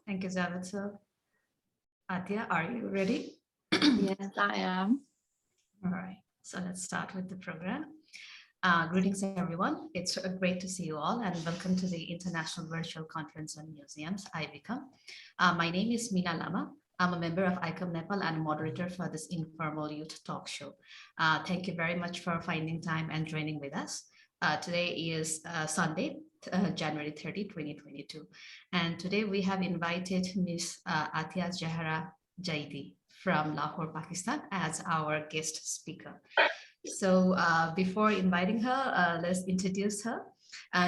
Thank you, Syeda. So, Atiya, are you ready? Yes, I am. All right. So let's start with the program. Greetings, everyone. It's great to see you all, and welcome to the International Virtual Conference on Museums, ICOM. My name is Meena Lama. I'm a member of ICOM Nepal and moderator for this informal youth talk show. Thank you very much for finding time and joining with us. Today is Sunday, January 30, 2022. And today we have invited Ms. Atiya Zahra Jaidi from Lahore, Pakistan as our guest speaker. So before inviting her, let's introduce her.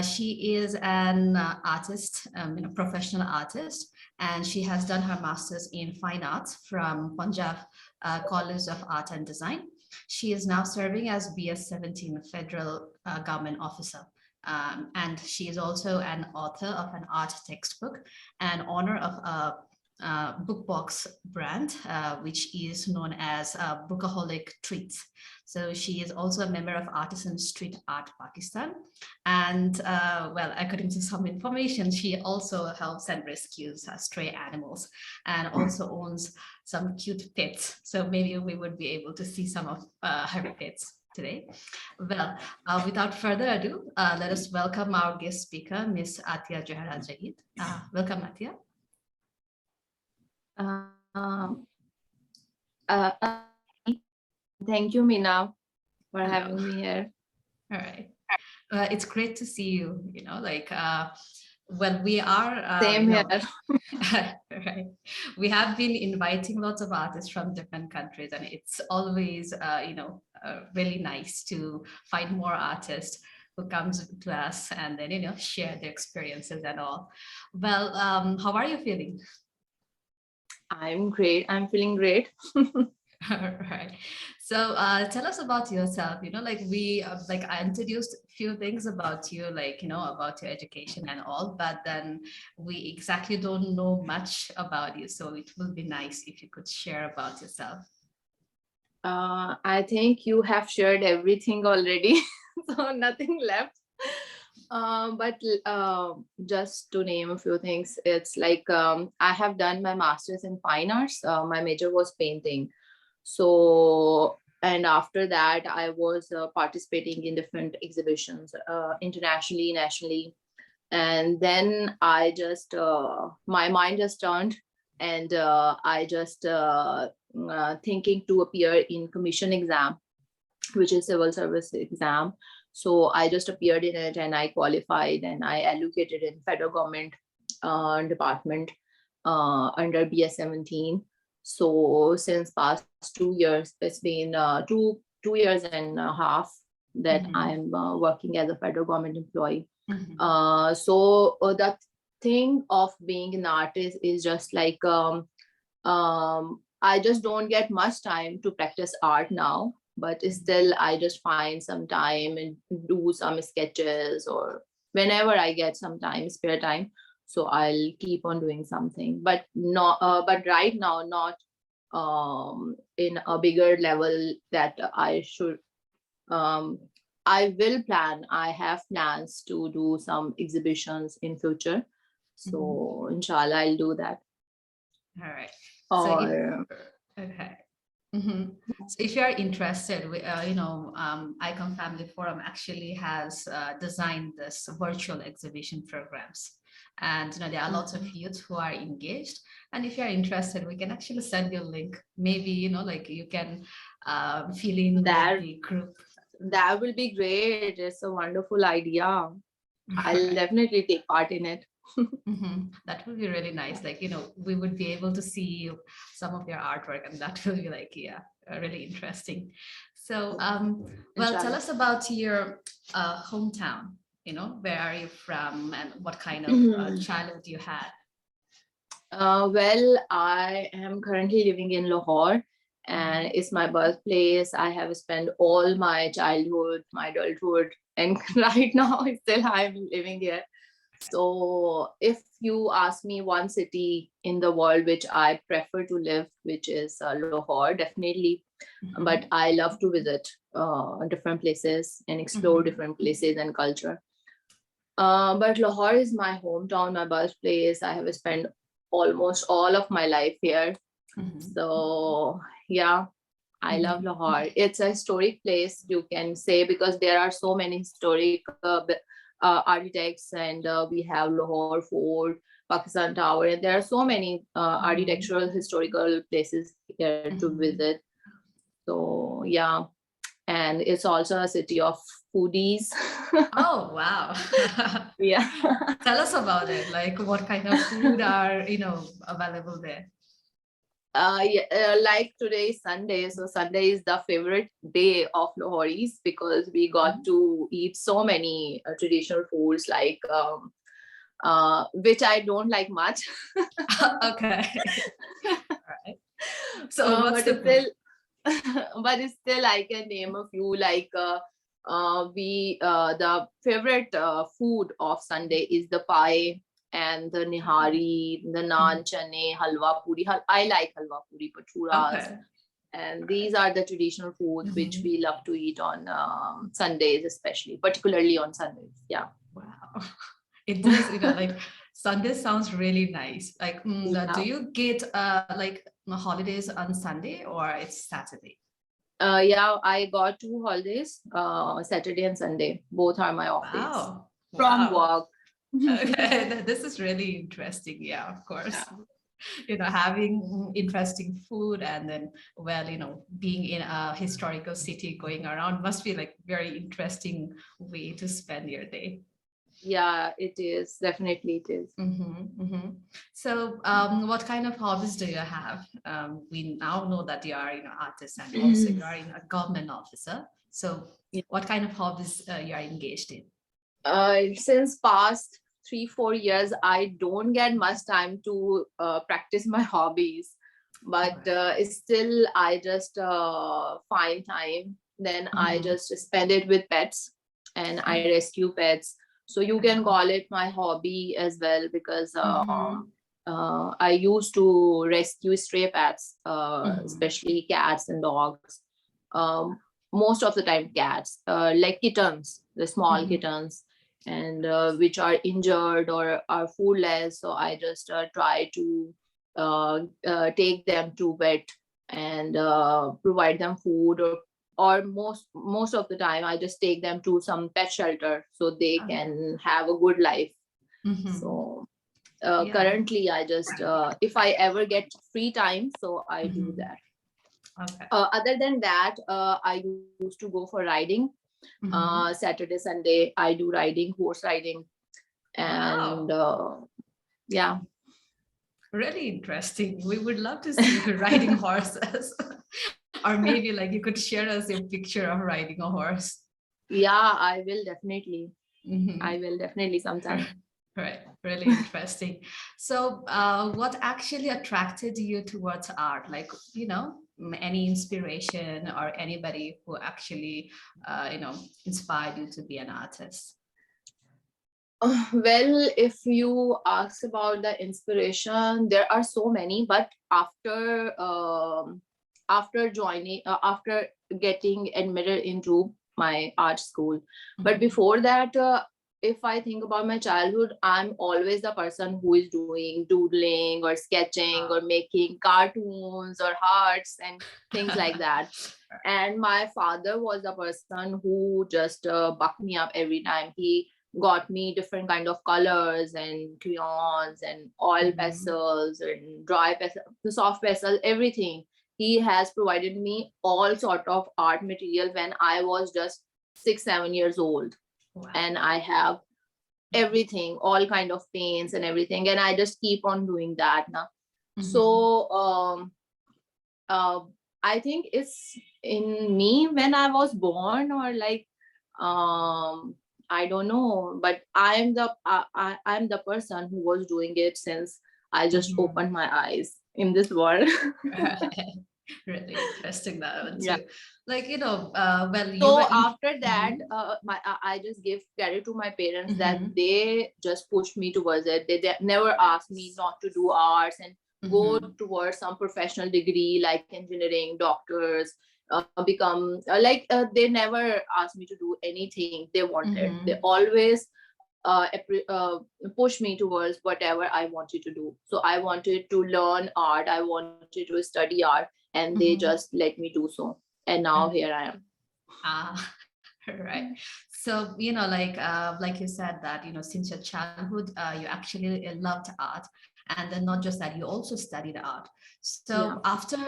She is an artist, professional artist, and she has done her master's in fine arts from Punjab College of Art and Design. She is now serving as BS-17 federal government officer. And she is also an author of an art textbook and owner of a bookbox brand, which is known as Bookaholic Treats. So she is also a member of Artisan Street Art Pakistan. And well, according to some information, she also helps and rescues stray animals and also owns some cute pets. So maybe we would be able to see some of her pets today. Well, without further ado, let us welcome our guest speaker, Ms. Atiya Zahra Jaid. Welcome, Atiya. Thank you, Meena, for having me here. All right. It's great to see you, well, we are Same here. right. We have been inviting lots of artists from different countries, and it's always really nice to find more artists who comes to us and then share their experiences and all. Well, how are you feeling? I'm great. I'm feeling great. All right. So tell us about yourself. I introduced a few things about you, about your education and all, but then we exactly don't know much about you. So it will be nice if you could share about yourself. I think you have shared everything already, so nothing left. But just to name a few things, it's like I have done my master's in fine arts. My major was painting. So, and after that, I was participating in different exhibitions internationally, nationally. And then I just, my mind just turned and I just thinking to appear in commission exam, which is civil service exam. So I just appeared in it and I qualified and I allocated in federal government department under BS-17. So since past 2 years, it's been two years and a half that I'm working as a federal government employee. So that thing of being an artist is just like I just don't get much time to practice art now, but still I just find some time and do some sketches or whenever I get some time, spare time. So I'll keep on doing something, but not, but right now, not in a bigger level that I should. I will plan. I have plans to do some exhibitions in future. So inshallah, I'll do that. All right. Or, okay. So if you are interested, ICOM Family Forum actually has designed this virtual exhibition programs. And there are lots of youth who are engaged. And if you're interested, we can actually send you a link. Maybe, you can fill in that, with the group. That will be great. It's a wonderful idea. I'll definitely take part in it. That would be really nice. We would be able to see some of your artwork, and that will be really interesting. So, well, tell us about your hometown. Where are you from and what kind of childhood you had? Well, I am currently living in Lahore and it's my birthplace. I have spent all my childhood, my adulthood, and right now still I'm living here. So if you ask me one city in the world which I prefer to live, which is Lahore, definitely. But I love to visit different places and explore different places and culture. But Lahore is my hometown, my birthplace. I have spent almost all of my life here. Mhm. So yeah, I love Mhm. Lahore. It's a historic place, you can say, because there are so many historic architects, and we have Lahore Fort, Pakistan Tower, and there are so many architectural historical places here to Mhm. visit. So yeah, and it's also a city of foodies. Oh, wow. Yeah. Tell us about it. Like, what kind of food are, available there? Yeah, like today is Sunday, so Sunday is the favorite day of Lahoris because we got to eat so many traditional foods like which I don't like much. Okay. All right. So what's But the it's food? still but it's still I can name a few like we the favorite food of Sunday is the pie and the nihari, the naan Mhm. chane, halwa puri. I like halwa puri, baturas, Okay. and these are the traditional foods which Mhm. we love to eat on Sundays, especially, particularly on Sundays. Yeah. Wow. It does, like Sunday sounds really nice. Like, do Yeah. you get like holidays on Sunday or it's Saturday? Yeah, I got 2 holidays, Saturday and Sunday. Both are my off days Wow. from Wow. work. Okay. This is really interesting. Yeah, of course. Yeah. Having interesting food and then, well, being in a historical city going around must be like very interesting way to spend your day. Yeah, it is. Definitely it is. So, what kind of hobbies do you have? We now know that you are, artist and also you are a government officer. So, Yeah. what kind of hobbies you are engaged in? Since past 3-4 years, I don't get much time to practice my hobbies, but Okay. still I just find time. Then I Mhm. just spend it with pets, and I rescue pets. So you can Wow. call it my hobby as well because Mhm. I used to rescue stray pets, Mhm. especially cats and dogs. Um, Most of the time, cats, like kittens, the small Mhm. kittens, and which are injured or are foodless. So I just try to take them to vet and provide them food, or most of the time I just take them to some pet shelter so they Okay. can have a good life. Mhm. So Yeah. currently I just if I ever get free time, so I do Mhm. that. Okay. Other than that, I used to go for riding. Mhm. Saturday, Sunday, I do riding, horse riding, and Wow. yeah. Really interesting. We would love to see you riding horses. Or maybe like you could share us a picture of riding a horse. Yeah, I will definitely. I Mhm. will definitely sometime. Right, really interesting. So, what actually attracted you towards art? Like, any inspiration or anybody who actually, inspired you to be an artist? Well, if you ask about the inspiration, there are so many, but after joining, after getting admitted into my art school, but Mhm. before that, if I think about my childhood, I'm always the person who is doing doodling or sketching or making cartoons or hearts and things like that. And my father was the person who just bucked me up every time. He got me different kind of colors and crayons and oil Mhm. pastels and dry pastel, the soft pastel, everything. He has provided me all sort of art material when I was just 6-7 years old, Wow. and I have everything, all kind of paints and everything, and I just keep on doing that now. Mhm. So uh, I think it's in me when I was born, or like um I don't know, but I'm the person who was doing it since I just Mhm. opened my eyes in this world. Really interesting that one Yeah. too. Like, well, you were So in. after that, Mhm. I just give credit to my parents that Mhm. they just pushed me towards it. They never asked me Nice. not to do arts and go Mhm. towards some professional degree like engineering, doctors, become they never asked me to do anything they wanted. They Mhm. always push me towards whatever I wanted to do. So I wanted to learn art, I wanted to study art, and they just let me do so. And now here I am. Ah, right. So, like you said that, since your childhood, you actually loved art. And then not just that, you also studied art. Yeah. So after,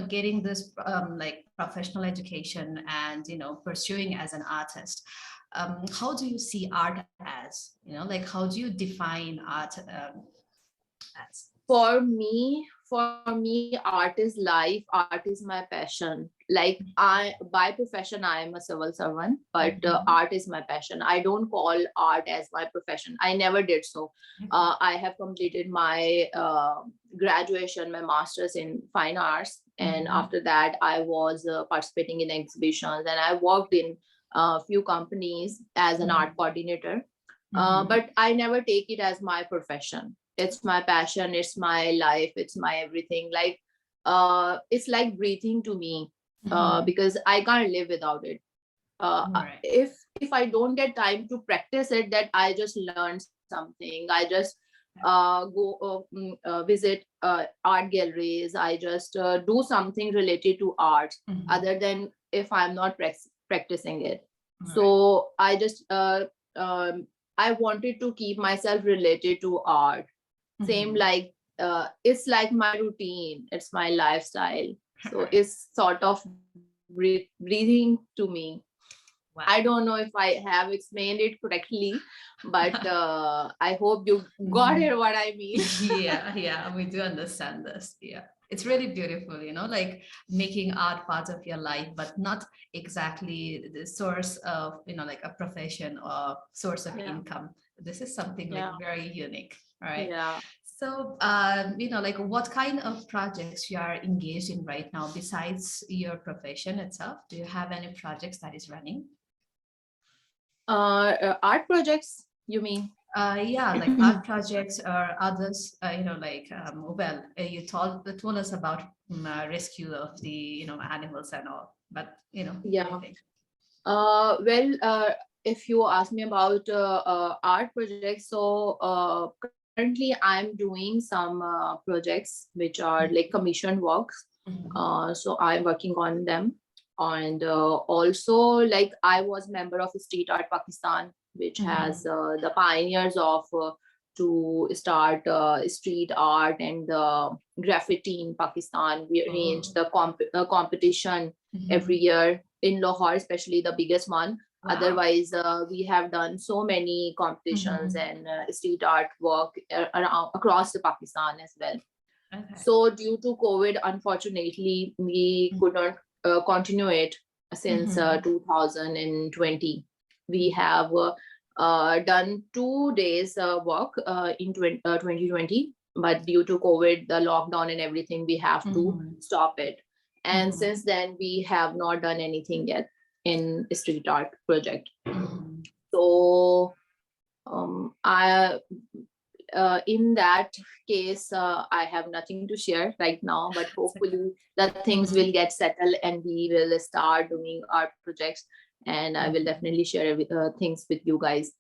getting this like professional education and, pursuing as an artist, how do you see art as, like, how do you define art as? For me, art is life, art is my passion. Like, I, by profession, I am a civil servant, but art is my passion. I don't call art as my profession. I never did so. I have completed my graduation, my master's in fine arts, and after that I was participating in exhibitions, and I worked in a few companies as an art coordinator. But I never take it as my profession. It's my passion, it's my life, it's my everything. Like, it's like breathing to me, because I can't live without it. Right. If I don't get time to practice it, that I just learn something, I just visit art galleries, I just do something related to art, other than if I'm not practicing it. So I just I wanted to keep myself related to art. Same, like, it's like my routine, it's my lifestyle. So it's sort of breathing to me. Wow. I don't know if I have explained it correctly, but I hope you got it what I mean. Yeah, we do understand this. Yeah, it's really beautiful, like making art part of your life, but not exactly the source of, like a profession or source of income. This is something like very unique, right? Yeah. So, like what kind of projects you are engaged in right now besides your profession itself? Do you have any projects that is running? Art projects, you mean? Yeah, like art projects or others, you told us about rescue of the, animals and all, but, Yeah. anything. Well, if you ask me about art projects, so currently I'm doing some projects which are like commissioned works. So I'm working on them. And also, like, I was member of Street Art Pakistan, which has the pioneers of to start street art and graffiti in Pakistan. We arrange the competition every year in Lahore, especially the biggest one. Wow. Otherwise, we have done so many competitions and street art work around across the Pakistan as well. Okay. So due to COVID, unfortunately, we could not continue it since 2020. We have done 2 days work in 2020, but due to COVID, the lockdown and everything, we have to stop it. And since then, we have not done anything yet in street art project. So I in that case, I have nothing to share right now, but hopefully the things will get settled and we will start doing art projects, and I will definitely share things with you guys.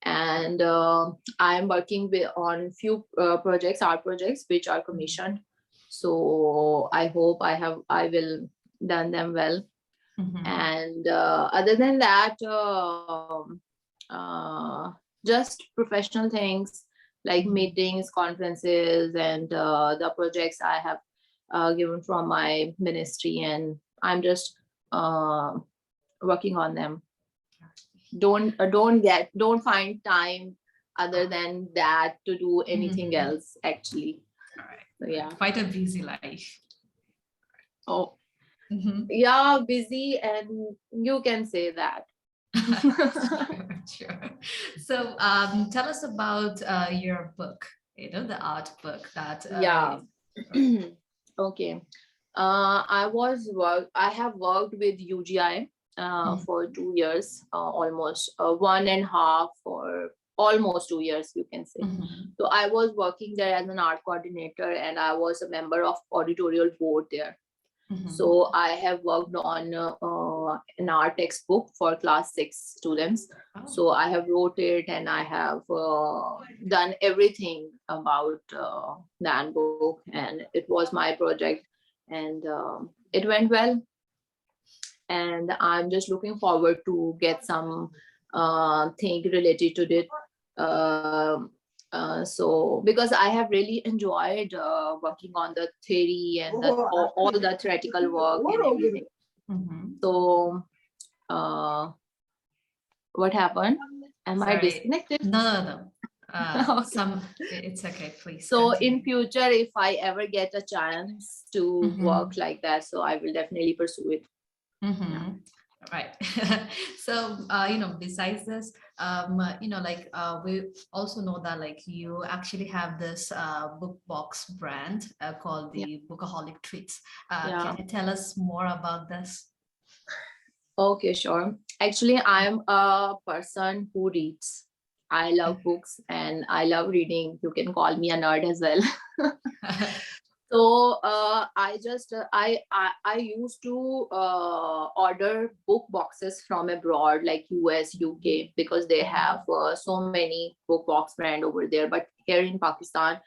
And I am working on few projects, art projects, which are commissioned. So I hope I will done them well. And other than that, just professional things like meetings, conferences, and the projects I have given from my ministry, and I'm just working on them. Don't find time other than that to do anything else, actually. All right. So, yeah. Quite a busy life. Oh, yeah, busy, and you can say that. Sure. So tell us about your book, the art book that Yeah. Okay. I have worked with UGI for 2 years, almost 1.5 or almost 2 years, you can say. So I was working there as an art coordinator, and I was a member of editorial board there. So I have worked on an art textbook for class 6 students. So I have wrote it, and I have done everything about the handbook, and it was my project, and it went well. And I'm just looking forward to get some thing related to it. So because I have really enjoyed working on the theory and all the theoretical work and everything. So what happened? Am I disconnected? No. It's okay, please. So in future, if I ever get a chance to work like that, so I will definitely pursue it. Yeah. Right. So besides this, we also know that like you actually have this book box brand called the Bookaholic Treats. Can you tell us more about this? Okay, sure. Actually, I'm a person who reads. I love books and I love reading. You can call me a nerd as well. So I used to order book boxes from abroad, like US, UK, because they have so many book box brand over there. But here in Pakistan,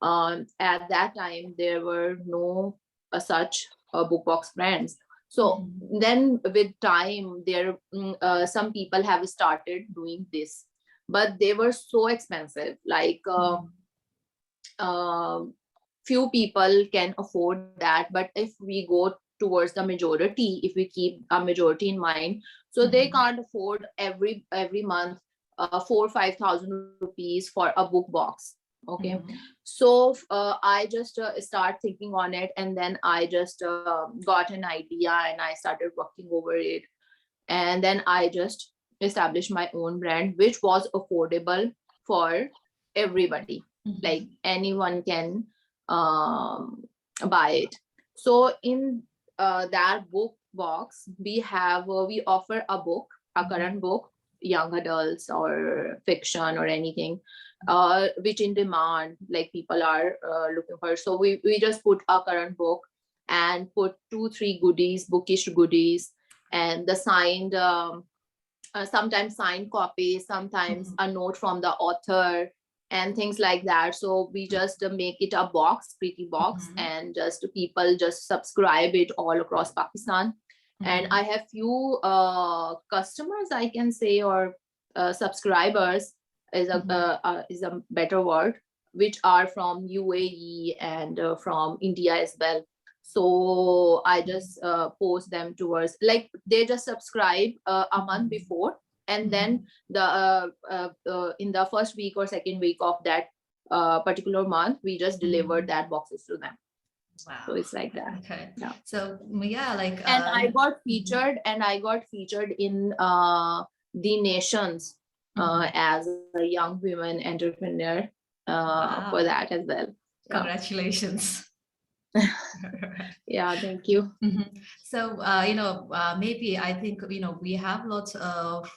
at that time there were no such book box brands. So then with time, there some people have started doing this, but they were so expensive. Like few people can afford that. But if we go towards the majority, if we keep a majority in mind, so they can't afford every month 4,000-5,000 rupees for a book box. Okay. So I just start thinking on it, and then I just got an idea and I started working over it, and then I just established my own brand, which was affordable for everybody. Like anyone can buy it. So in that book box, we offer a book, a current book, young adults or fiction or anything, which in demand, like people are looking for. So we just put a current book and put 2-3 goodies, bookish goodies, and the signed sometimes signed copies, sometimes a note from the author and things like that. So we just make it a box, pretty box, and just people just subscribe it all across Pakistan. And I have few customers, I can say, or subscribers is a better word, which are from UAE and from India as well. So I just post them towards, like, they just subscribe a month before, and then the in the first week or second week of that particular month, we just delivered that boxes to them. Wow. So it's like that. Okay. Yeah. So like, and I got featured, in the Nations as a young women entrepreneur for that as well. Congratulations. Yeah, thank you. So maybe I think we have lots of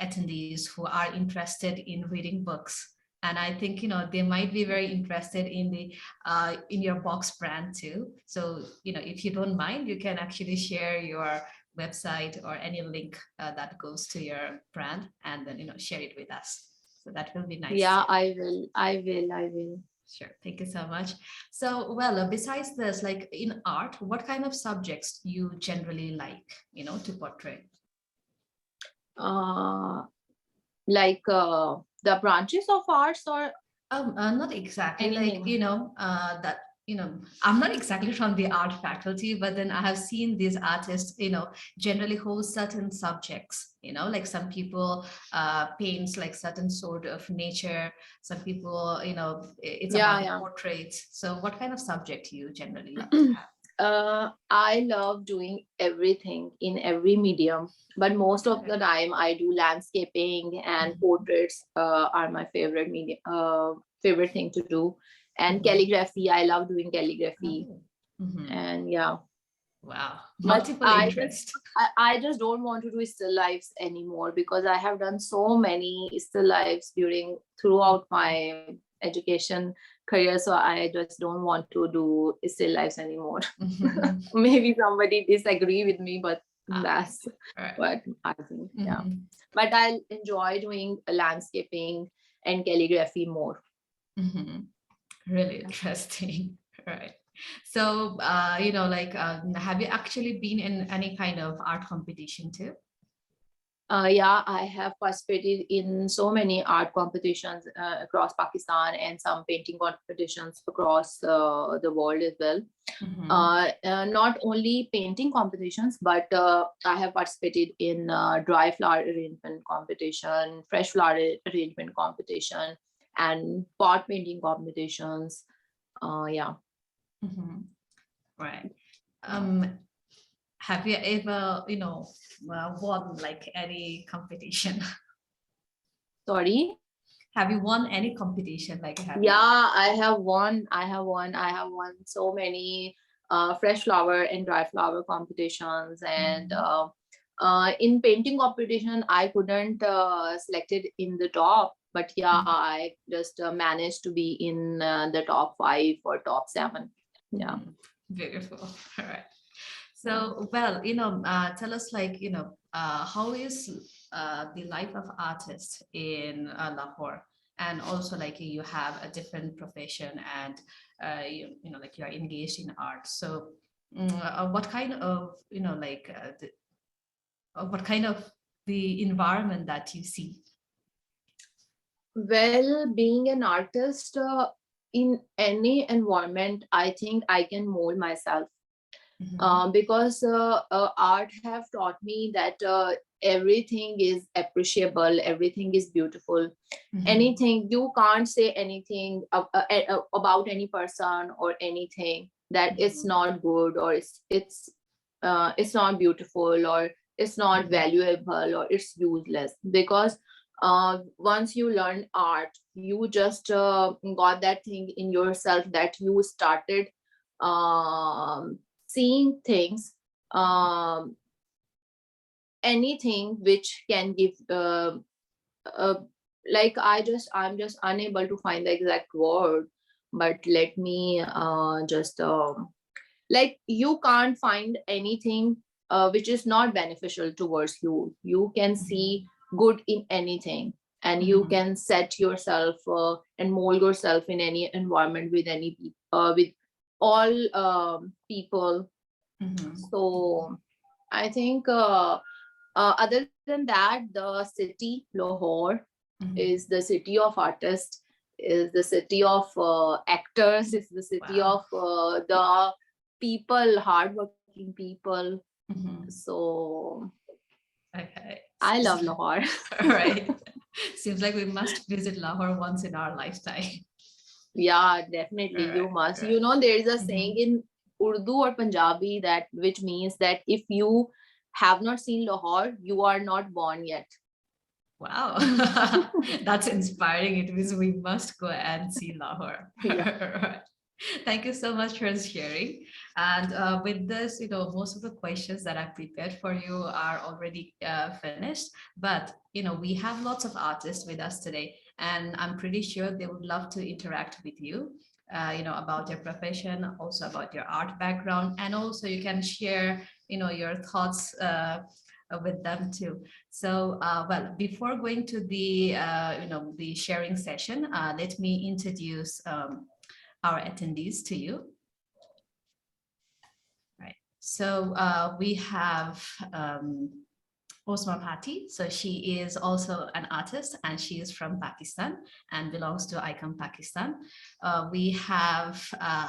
attendees who are interested in reading books, and I think they might be very interested in the in your box brand too. So if you don't mind, you can actually share your website or any link that goes to your brand, and then share it with us. So that will be nice. Yeah, I will. Sure. Thank you so much. So, besides this, like in art, what kind of subjects you generally like, to portray? Like the branches of arts, or not exactly. Anything. Like, that, I'm not exactly from the art faculty, but then I have seen these artists, generally hold certain subjects, like some people paints like certain sort of nature. Some people, it's about portraits. So what kind of subject you generally love to have? I love doing everything in every medium, but most of the time I do landscaping, and portraits are my favorite medium, favorite thing to do. And calligraphy, I love doing calligraphy. And yeah. Wow, multiple interests. I just don't want to do still lifes anymore, because I have done so many still lifes throughout my education career, so I just don't want to do still lifes anymore. Maybe somebody disagree with me, but that's right. what I think. Yeah, but I enjoy doing landscaping and calligraphy more. Really interesting. Right. So, have you actually been in any kind of art competition too? Yeah, I have participated in so many art competitions across Pakistan and some painting competitions across the world as well. Not only painting competitions, but I have participated in dry flower arrangement competition, fresh flower arrangement competition, and pot painting competitions. Yeah. Right. Have you ever, won like any competition? Sorry. Have you won any competition? Yeah, I have won. I have won so many fresh flower and dry flower competitions, and in painting competition, I couldn't selected in the top, but yeah, I just managed to be in the top 5 or top 7. Yeah. Beautiful. All right. So, well, tell us how is the life of artist in Lahore? And also you have a different profession and you're engaged in art. So what kind of, what kind of the environment that you see? Well, being an artist in any environment, I think I can mold myself. Because art have taught me that everything is appreciable, everything is beautiful. Anything, you can't say anything about any person or anything that it's not good, or it's not beautiful, or it's not valuable, or it's useless. Because once you learn art, you just got that thing in yourself, that you started seeing things, anything which can give like I'm just unable to find the exact word, but let me just like, you can't find anything which is not beneficial towards you. You can see good in anything, and you can set yourself and mold yourself in any environment with any with all people. So I think other than that, the city Lahore is the city of artists, is the city of actors, is the city of the people, hardworking people. So okay, I love Lahore. All right. Seems like we must visit Lahore once in our lifetime. Yeah, definitely. Right, You must. right. There is a saying in Urdu or Punjabi that which means that if you have not seen Lahore, you are not born yet. Wow, that's inspiring. It means we must go and see Lahore. Yeah. Thank you so much for sharing. And with this, most of the questions that I prepared for you are already finished. But, we have lots of artists with us today, and I'm pretty sure they would love to interact with you, about your profession, also about your art background, and also you can share, your thoughts with them too. So, well, before going to the, the sharing session, let me introduce our attendees to you. Right. So we have Osma Bhatti. So she is also an artist, and she is from Pakistan and belongs to ICOM Pakistan. We have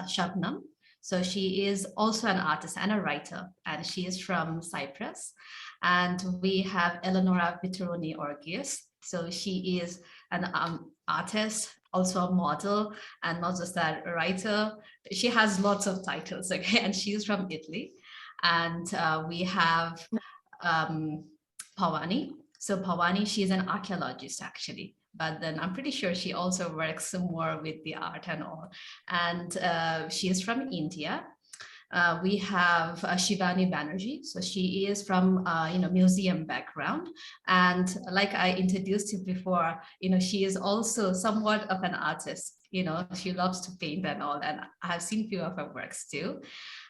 Shabnam. So she is also an artist and a writer, and she is from Cyprus. And we have Eleonora Vitoroni Orgius. So she is an artist, also a model, and not just that, a writer. She has lots of titles, okay, and she's from Italy. And we have Pawani. So Pawani, she's an archaeologist actually, but then I'm pretty sure she also works more with the art and all. And she is from India. We have Shivani Banerjee. So she is from, museum background. And like I introduced you before, she is also somewhat of an artist. She loves to paint and all, and I've seen few of her works too.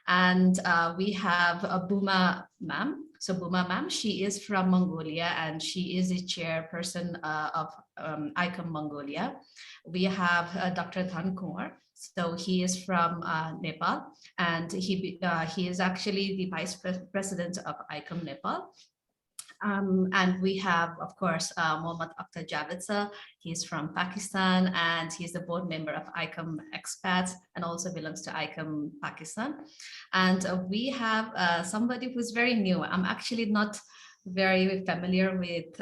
And we have Buma ma'am. So Buma ma'am, she is from Mongolia, and she is a chairperson of ICOM Mongolia. We have Dr. Dhan Kumar. So he is from Nepal, and he is actually the vice president of ICOM Nepal. And we have, of course, Mohammad Akhtar Javed sir. He's from Pakistan, and he's the board member of ICOM Expats, and also belongs to ICOM Pakistan. And we have somebody who's very new. I'm actually not very familiar with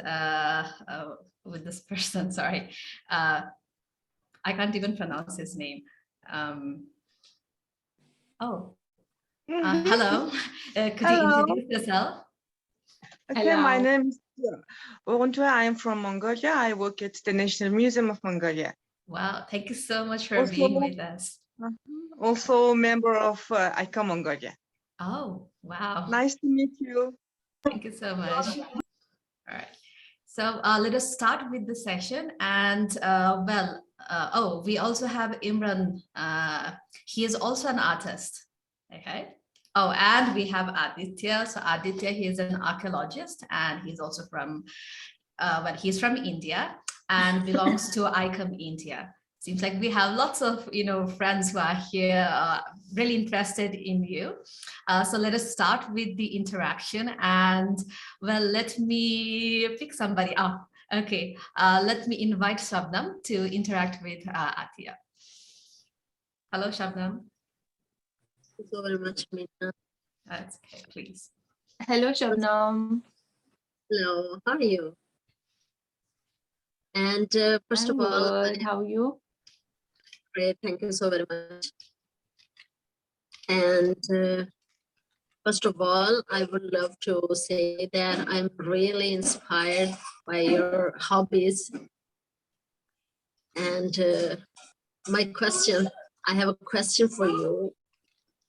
this person. Sorry, I can't even pronounce his name. Hello. Could you introduce yourself? Okay, Hello. my name is Uruntua. I am from Mongolia. I work at the National Museum of Mongolia. Wow, thank you so much for being with us. Also member of ICOM Mongolia. Oh, wow. Nice to meet you. Thank you so much. All right. So let us start with the session. And we also have Imran. He is also an artist. Okay. Oh, and we have Aditya. So Aditya, he is an archaeologist, and he's also from, he's from India and belongs to ICOM India. Seems like we have lots of, friends who are here, really interested in you. So let us start with the interaction, and let me pick somebody up. Okay, let me invite Shabnam to interact with Atiya. Hello, Shabnam. Thank you so very much, Meena. That's okay, please. Hello, Shabnam. Hello, how are you? And first I'm of all, good. How are you? great, thank you so very much. And first of all, I would love to say that I'm really inspired by your hobbies. And I have a question for you.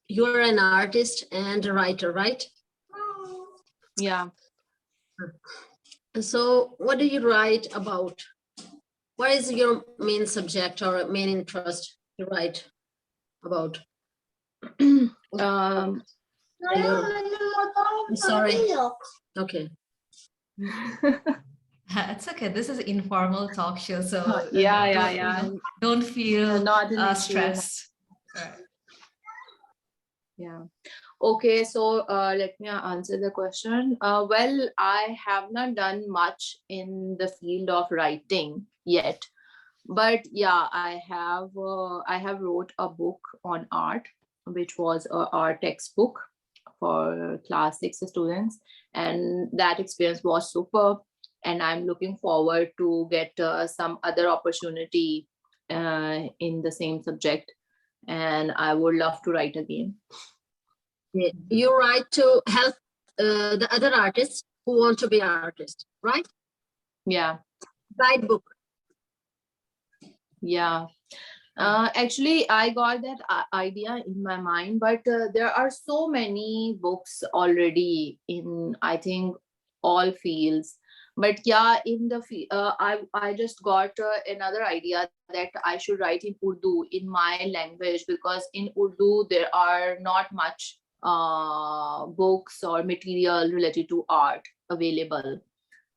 You're an artist and a writer, right? Yeah. So what do you write about? What is your main subject or main interest to write about? I'm sorry. Okay. It's okay. This is an informal talk show, so yeah. don't feel Not an issue. stressed. Right. Yeah. Okay, so let me answer the question. Well, I have not done much in the field of writing yet, but yeah, I have wrote a book on art, which was a art textbook for class 6 students, and that experience was superb. And I'm looking forward to get some other opportunity in the same subject, and I would love to write again. You write to help the other artists who want to be artists, right? Yeah. Guidebook. Yeah. Actually, I got that idea in my mind, but there are so many books already in, I think, all fields. But yeah, in the I just got another idea that I should write in Urdu, in my language, because in Urdu there are not much books or material related to art available.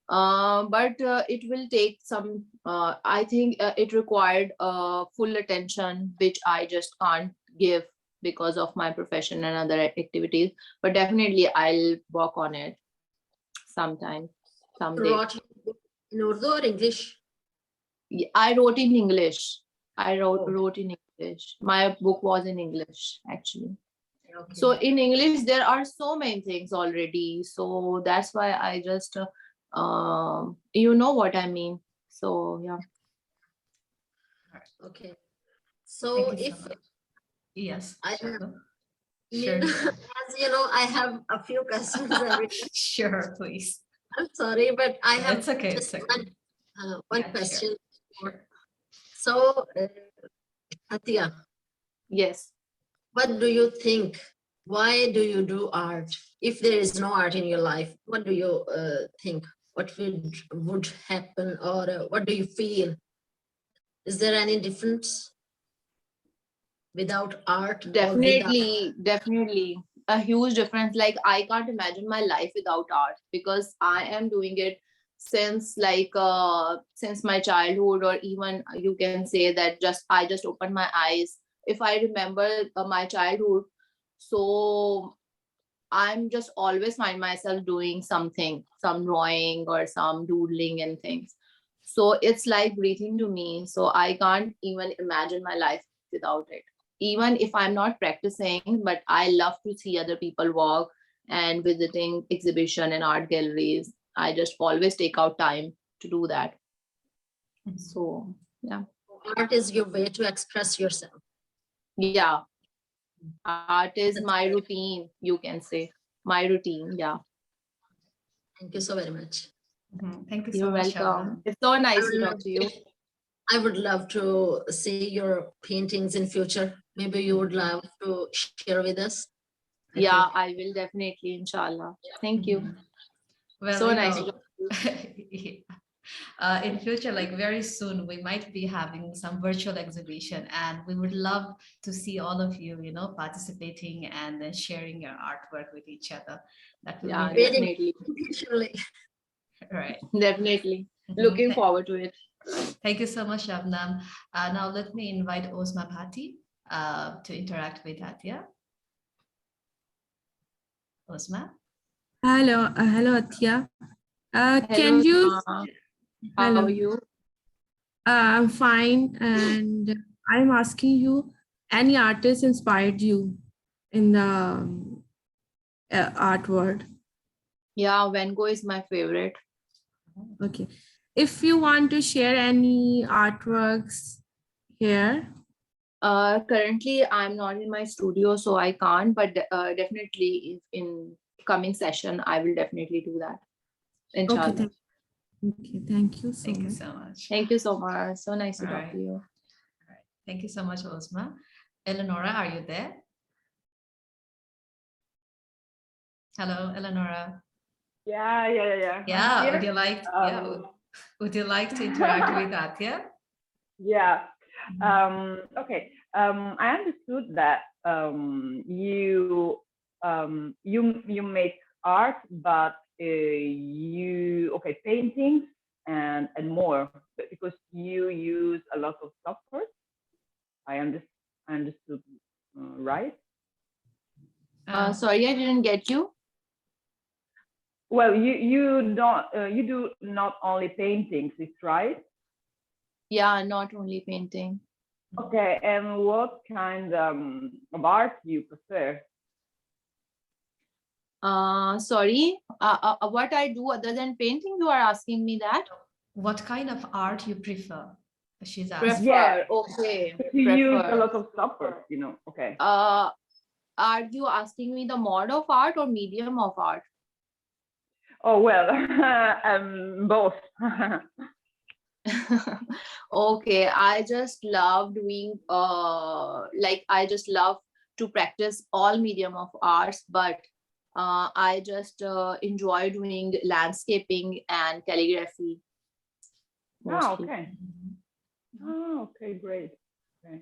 But it will take some, I think it required full attention, which I just can't give because of my profession and other activities. But definitely I'll work on it sometime, someday. Wrote in Urdu or English? I wrote in English. I wrote in English. My book was in English, actually. Okay. So in English, there are so many things already. So that's why I just, you know what I mean. So yeah. Okay. So if yes, I have, sure. as you know, I have a few questions. Sure, please. I'm sorry, but I have it's okay. just it's okay. one question. Sure. So, Atiya. Yes. What do you think why do you do art? If there is no art in your life, what do you think? What would happen, or what do you feel? Is there any difference without art or without? Definitely a huge difference. Like I can't imagine my life without art, because I am doing it since since my childhood, or even you can say that I just opened my eyes. If I remember my childhood, so I'm just always find myself doing something, some drawing or some doodling and things. So it's like breathing to me. So I can't even imagine my life without it. Even if I'm not practicing, but I love to see other people walk and visiting exhibition and art galleries. I just always take out time to do that. So yeah. Art is your way to express yourself. Yeah. Art is That's my great. routine, you can say. My routine, yeah. Thank you so very much. Thank you so You're much, welcome. Shabnam. It's so I nice to would talk to you. I would love to see your paintings in future. Maybe you would love to share with us. I Yeah, think. I will definitely, inshallah. Thank you. Well, So you nice to know, talk to you. in future, like very soon, we might be having some virtual exhibition, and we would love to see all of you, participating and then sharing your artwork with each other. That will Yeah, be really definitely. Surely. right. Definitely. Looking forward to it. Thank you so much, Shabnam. Now let me invite Osma Bhati to interact with Atiya. Osma. Hello, Atiya. Hello, Can you? Osma. How Hello. are you? I'm fine, and I'm asking you, any artist inspired you in the art world? Yeah, Van Gogh is my favorite. Okay. If you want to share any artworks here. Currently, I'm not in my studio, so I can't, but definitely if in coming session, I will definitely do that. Inshallah. Okay, thank you so Thank you much. so much. Thank you so much. So nice to All talk right. to you. Thank you so much, Osma. Eleonora, are you there? Hello, Eleonora. Yeah. Yeah, I'm would here. you like? Um, would you like to interact with Atiya? Yeah. Okay. I understood that you make art, but paintings and more, because you use a lot of software. I understood right. Sorry, I didn't get you. Well, you don't you do not only paintings, it's right? Yeah, not only painting. Okay, and what kind of art you prefer? Sorry, what I do other than painting, you are asking me that? What kind of art you prefer? She's asking. Prefer, Yeah. okay. You use a Prefer. lot of software, okay. Are you asking me the mode of art or medium of art? Oh, well, both. Okay, I just love doing I just love to practice all medium of arts, but I just enjoy doing landscaping and calligraphy Oh, mostly. okay. Oh, okay, great. Okay.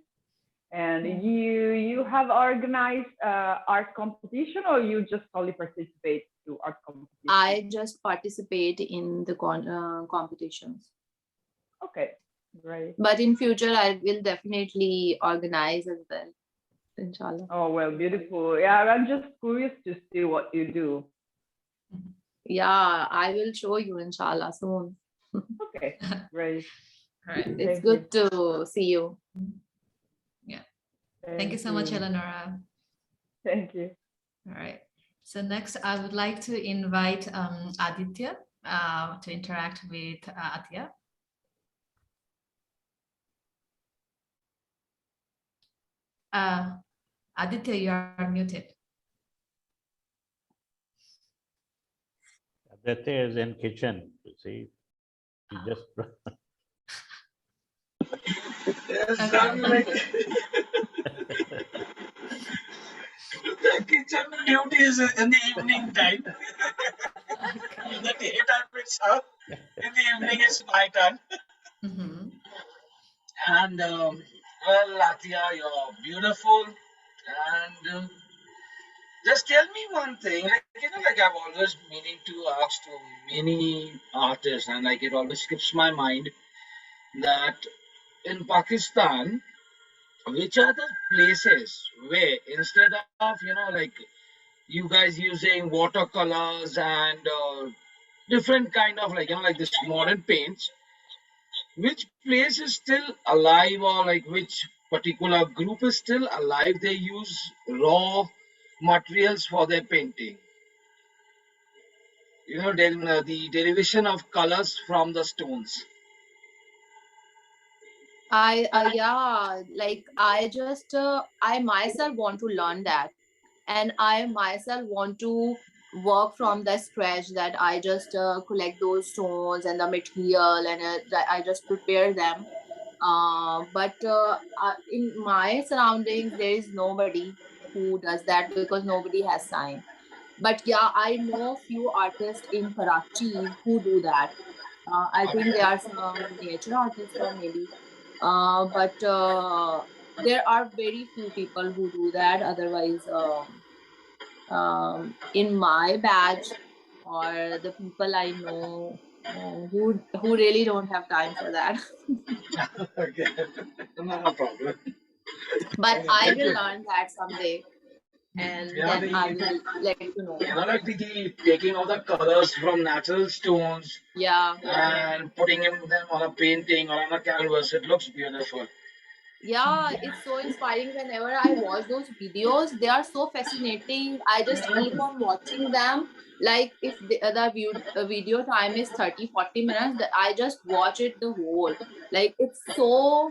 And you have organized art competition, or you just only participate to art competition? I just participate in the competitions. Okay, great. But in future, I will definitely organize as well, inshallah. Oh, well, beautiful. Yeah, I'm just curious to see what you do. Yeah, I will show you, inshallah, soon. Okay, great. All right. It's Thank good to see you. Yeah. Thank you so much, Eleonora. Thank you. All right. So next, I would like to invite Aditya to interact with Atiya. Aditya, you are muted. Aditya is in kitchen, you see. He just The kitchen duty is in the evening time. Okay. In the daytime it's her. In the evening it's my turn. Mm-hmm. And well, Latia, you're beautiful. And just tell me one thing, like like I've always meaning to ask to many artists, and like it always skips my mind that in Pakistan, which are the places where instead of like you guys using watercolors and different kind of like this modern paints, which place is still alive or like which particular group is still alive? They use raw materials for their painting. Then the derivation of colors from the stones. Yeah, like I myself want to learn that, and I myself want to work from the scratch, that I just collect those stones and the material, and that I just prepare them. But in my surroundings there is nobody who does that, because nobody has time. But yeah, I know few artists in Karachi who do that. I think there are some miniature artists, or maybe but there are very few people who do that. Otherwise, in my batch, or the people I know, who really don't have time for that. Okay, no problem. But Okay, I thank will you. learn that someday, and Yeah, then I the will let you know. like the taking of the colors from natural stones Yeah. and putting them on a painting or on a canvas, it looks beautiful. Yeah, it's so inspiring. Whenever I watch those videos, they are so fascinating. I just keep on watching them. Like if the video time is 30-40 minutes, I just watch it the whole. Like it's so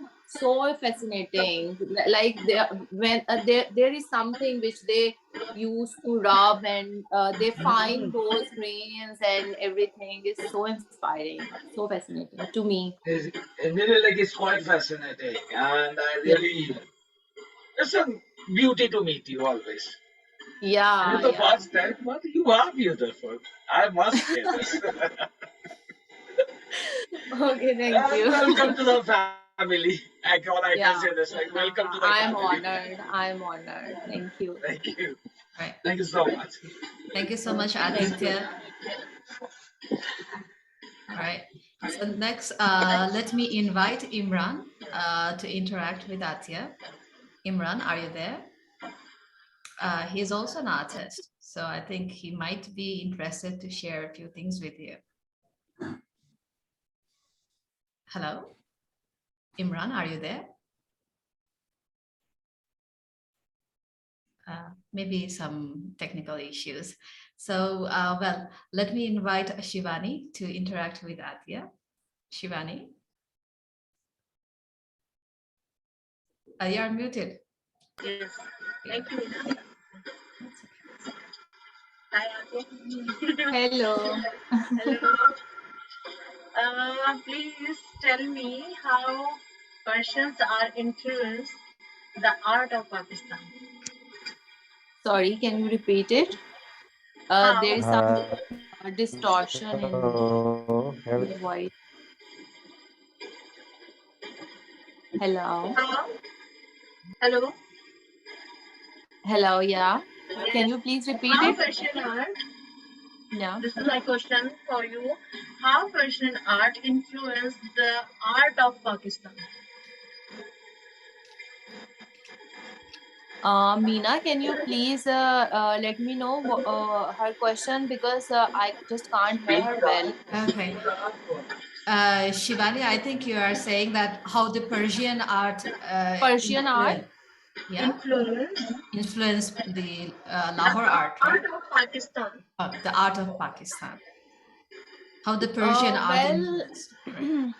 fascinating. Like there is something which they use to rub, and they find those grains, and everything is so inspiring, so fascinating to me. It really like it's quite fascinating, and I Yeah, really it's a beauty to meet you always. And yeah, it's the yeah. first time, but you are beautiful. I must say this. Okay, thank And you. welcome to the family. I can say this. Yeah, Like welcome to the I'm family. honored. I'm honored. Thank you. Thank you. Right. Thank you so much. Thank you so much, Aditya. All right. So next, let me invite Imran to interact with Atya. Imran, are you there? He's also an artist, so I think he might be interested to share a few things with you. Hello? Imran, are you there? Maybe some technical issues. So, well, let me invite Shivani to interact with Atya. Shivani? You are muted. Yes. Yeah. Thank you. That's okay. Hi, Ate. Hello. Hello. Please tell me how Persians are influenced the art of Pakistan. Sorry, can you repeat it? There How? is some distortion in Hello. your voice. Hello. How? Hello. Hello, yeah. Can Yes. you please repeat How it? Persian art? Yeah. This is my question for you. How Persian art influenced the art of Pakistan? Meena, can you please let me know her question, because I just can't hear her well. Okay. Shivani, I think you are saying that how the Persian art Persian art? yeah, influence the Lahore art, right? Art of Pakistan. The art of Pakistan. How the Persian art influenced. Right?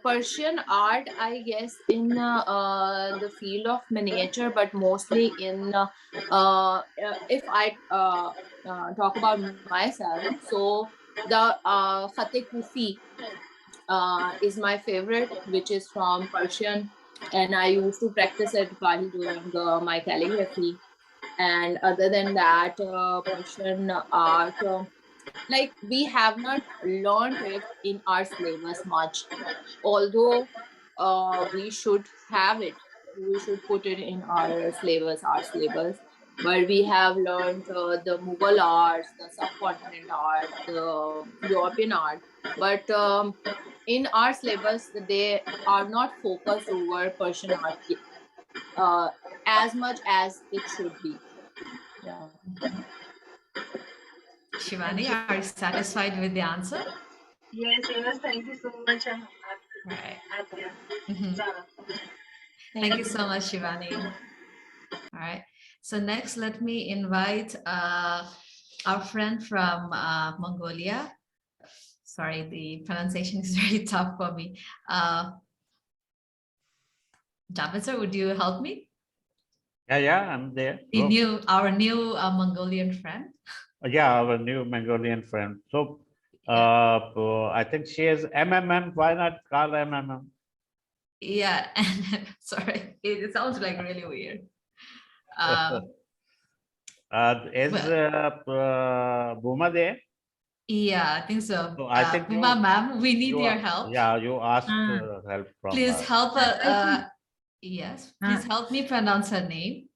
Persian art, I guess, in the field of miniature, but mostly in if I talk about myself, so the Khat-e Kufi is my favorite, which is from Persian, and I used to practice it while doing my calligraphy. And other than that, Persian art, like we have not learned it in our syllabus much, although we should have it. We should put it in our syllabus. But we have learned the Mughal arts, the subcontinent art, the European art. But in our syllabus, they are not focused over Persian art uh, as much as it should be. Yeah. Shivani, are you satisfied with the answer? Yes, yes, thank you so much, Right. Atiya Mhm. Zahra. Thank you so much, Shivani. All right. So next, let me invite our friend from Mongolia. Sorry, the pronunciation is very tough for me. Davidsar, would you help me? Yeah, I'm there. Go. Our new Mongolian friend. Yeah, our new Mongolian friend. So, Yeah. I think she is MMM. Why not call MMM? Yeah, and sorry, it sounds like really weird. Is Bhuma there? Yeah, I think so. So I think Buma ma'am, we need your help. Yeah, you asked help from Please her. help I yes, please help me pronounce her name.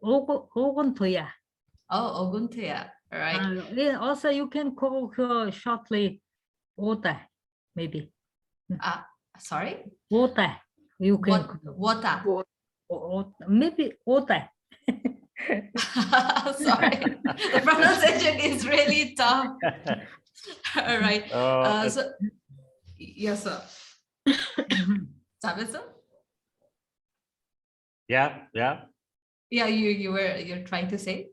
Oguntoya. Oh, Oguntia. All right. Also, you can call her shortly Ota, maybe. Sorry? Ota. You can Wota. maybe Ota. Sorry, the pronunciation is really tough. All right. So, yes, sir. Sabit, sir? Yeah. Yeah, you're trying to say?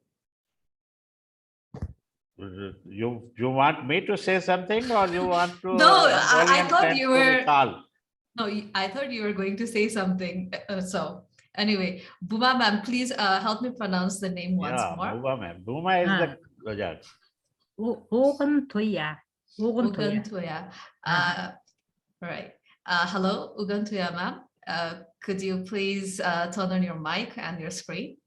You want me to say something, or you want to? No, I thought you were. No, I thought you were going to say something. So anyway, Buma ma'am, please help me pronounce the name once more. Buma ma'am. Buma is the judge. Oguntoya. Ugantuya. Right. Hello, Ugantuya ma'am. Could you please turn on your mic and your screen?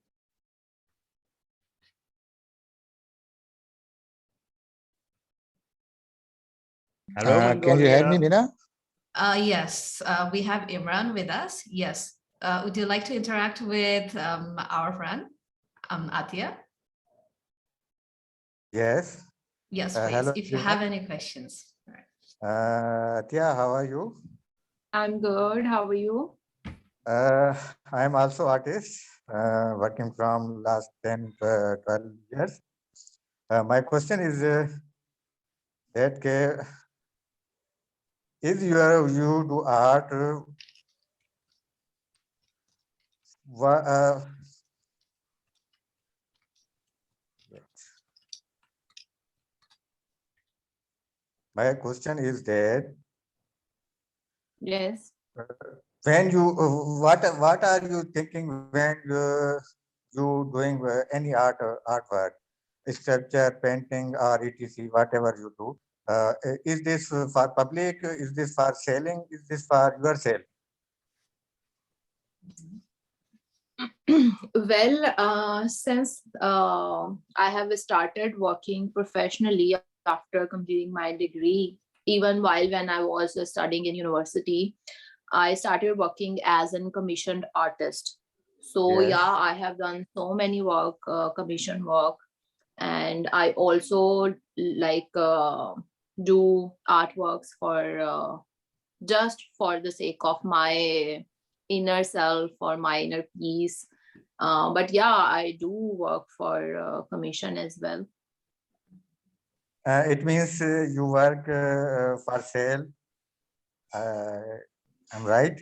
Hello, can you hear me, Mina? Yes, we have Imran with us. Yes. Would you like to interact with our friend, Atiya? Yes. Yes, please, hello, if you have any questions. Atiya, how are you? I'm good. How are you? I am also artist, working from last 10, 12 years. My question is that is you do art, my question is that Yes. when you what are you thinking when you doing any artwork, sculpture, painting, or etc, whatever you do, is this for public, is this for selling, is this for yourself? Well, since I have started working professionally after completing my degree, even while when I was studying in university, I started working as a commissioned artist. So Yes. yeah, I have done so many work, commission work, and I also like do artworks for just for the sake of my inner self or my inner peace. But yeah, I do work for commission as well. It means you work for sale. I'm right?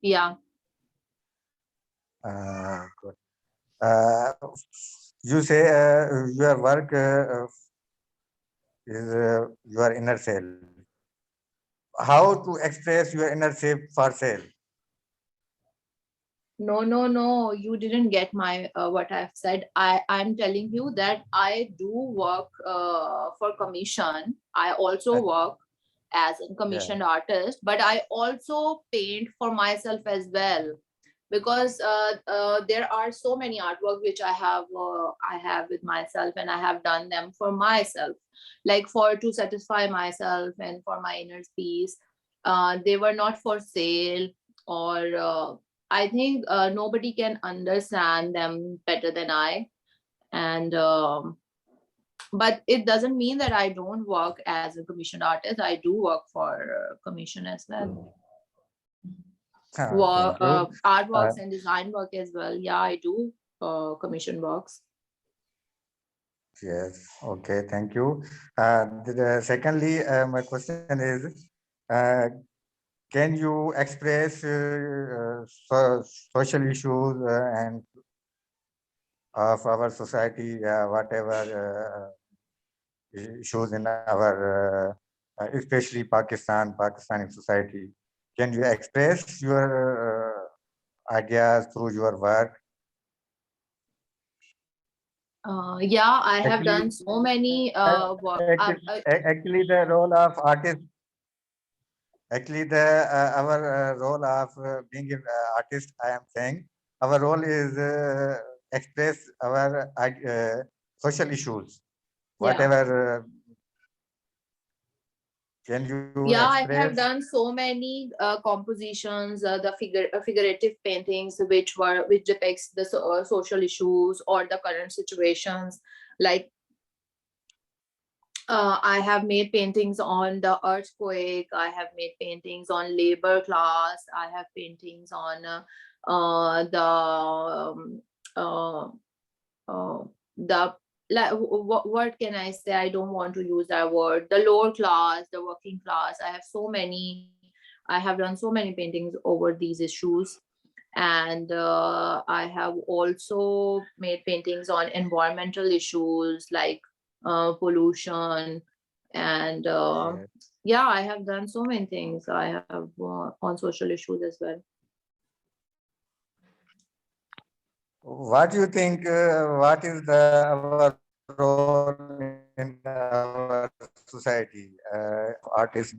Yeah. Good. You say your work is your inner self. How to express your inner self for sale? No, you didn't get my what I've said. I'm telling you that I do work for commission. I also work as a commissioned artist, but I also paint for myself as well. because there are so many artwork which I have with myself, and I have done them for myself, like to satisfy myself and for my inner peace. They were not for sale, or I think nobody can understand them better than I. And but it doesn't mean that I don't work as a commissioned artist. I do work for commission as well. Thank you. Artworks and design work as well. Yeah, I do commission works. Yes. Okay. Thank you. Secondly, my question is, can you express social issues and of our society, whatever issues in our, especially Pakistani society? Can you express your ideas through your work? Yeah, I have done so many work. Actually, the role of artist. Actually, our role of being an artist, I am saying, our role is express our social issues, whatever. Can you Yeah, I express? have done so many compositions, the figurative paintings which depicts the social issues or the current situations. Like I have made paintings on the earthquake. I have made paintings on labor class. I have paintings on the like, what can I say? I don't want to use that word. The lower class, the working class. I have done so many paintings over these issues. And I have also made paintings on environmental issues like pollution. And yeah, I have done so many things. I have on social issues as well. What do you think? What is our role in our society? Artists,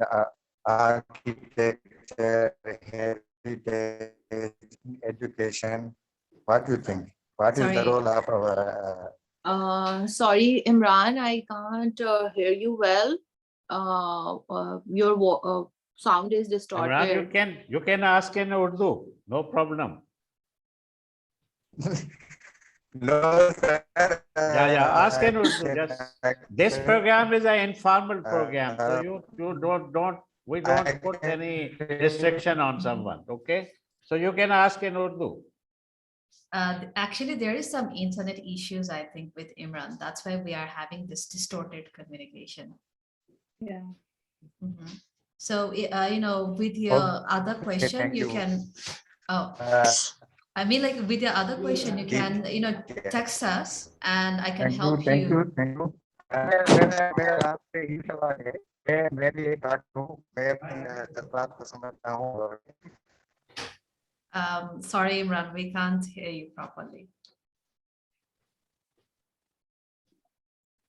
architecture, heritage, education. What do you think? What is the Sorry. role of our? Sorry, Imran, I can't hear you well. Your sound is distorted. Imran, you can ask in Urdu, no problem. No, sir. Yeah, ask in Urdu. This program is an informal program, so you we don't put any restriction on someone. Okay, so you can ask in Urdu. Actually, there is some internet issues, I think, with Imran. That's why we are having this distorted communication. Yeah. Mm-hmm. So, with your other question, you can, I mean, like with your other question, you can, text us and I can help you. Thank you. Sorry, Imran, we can't hear you properly.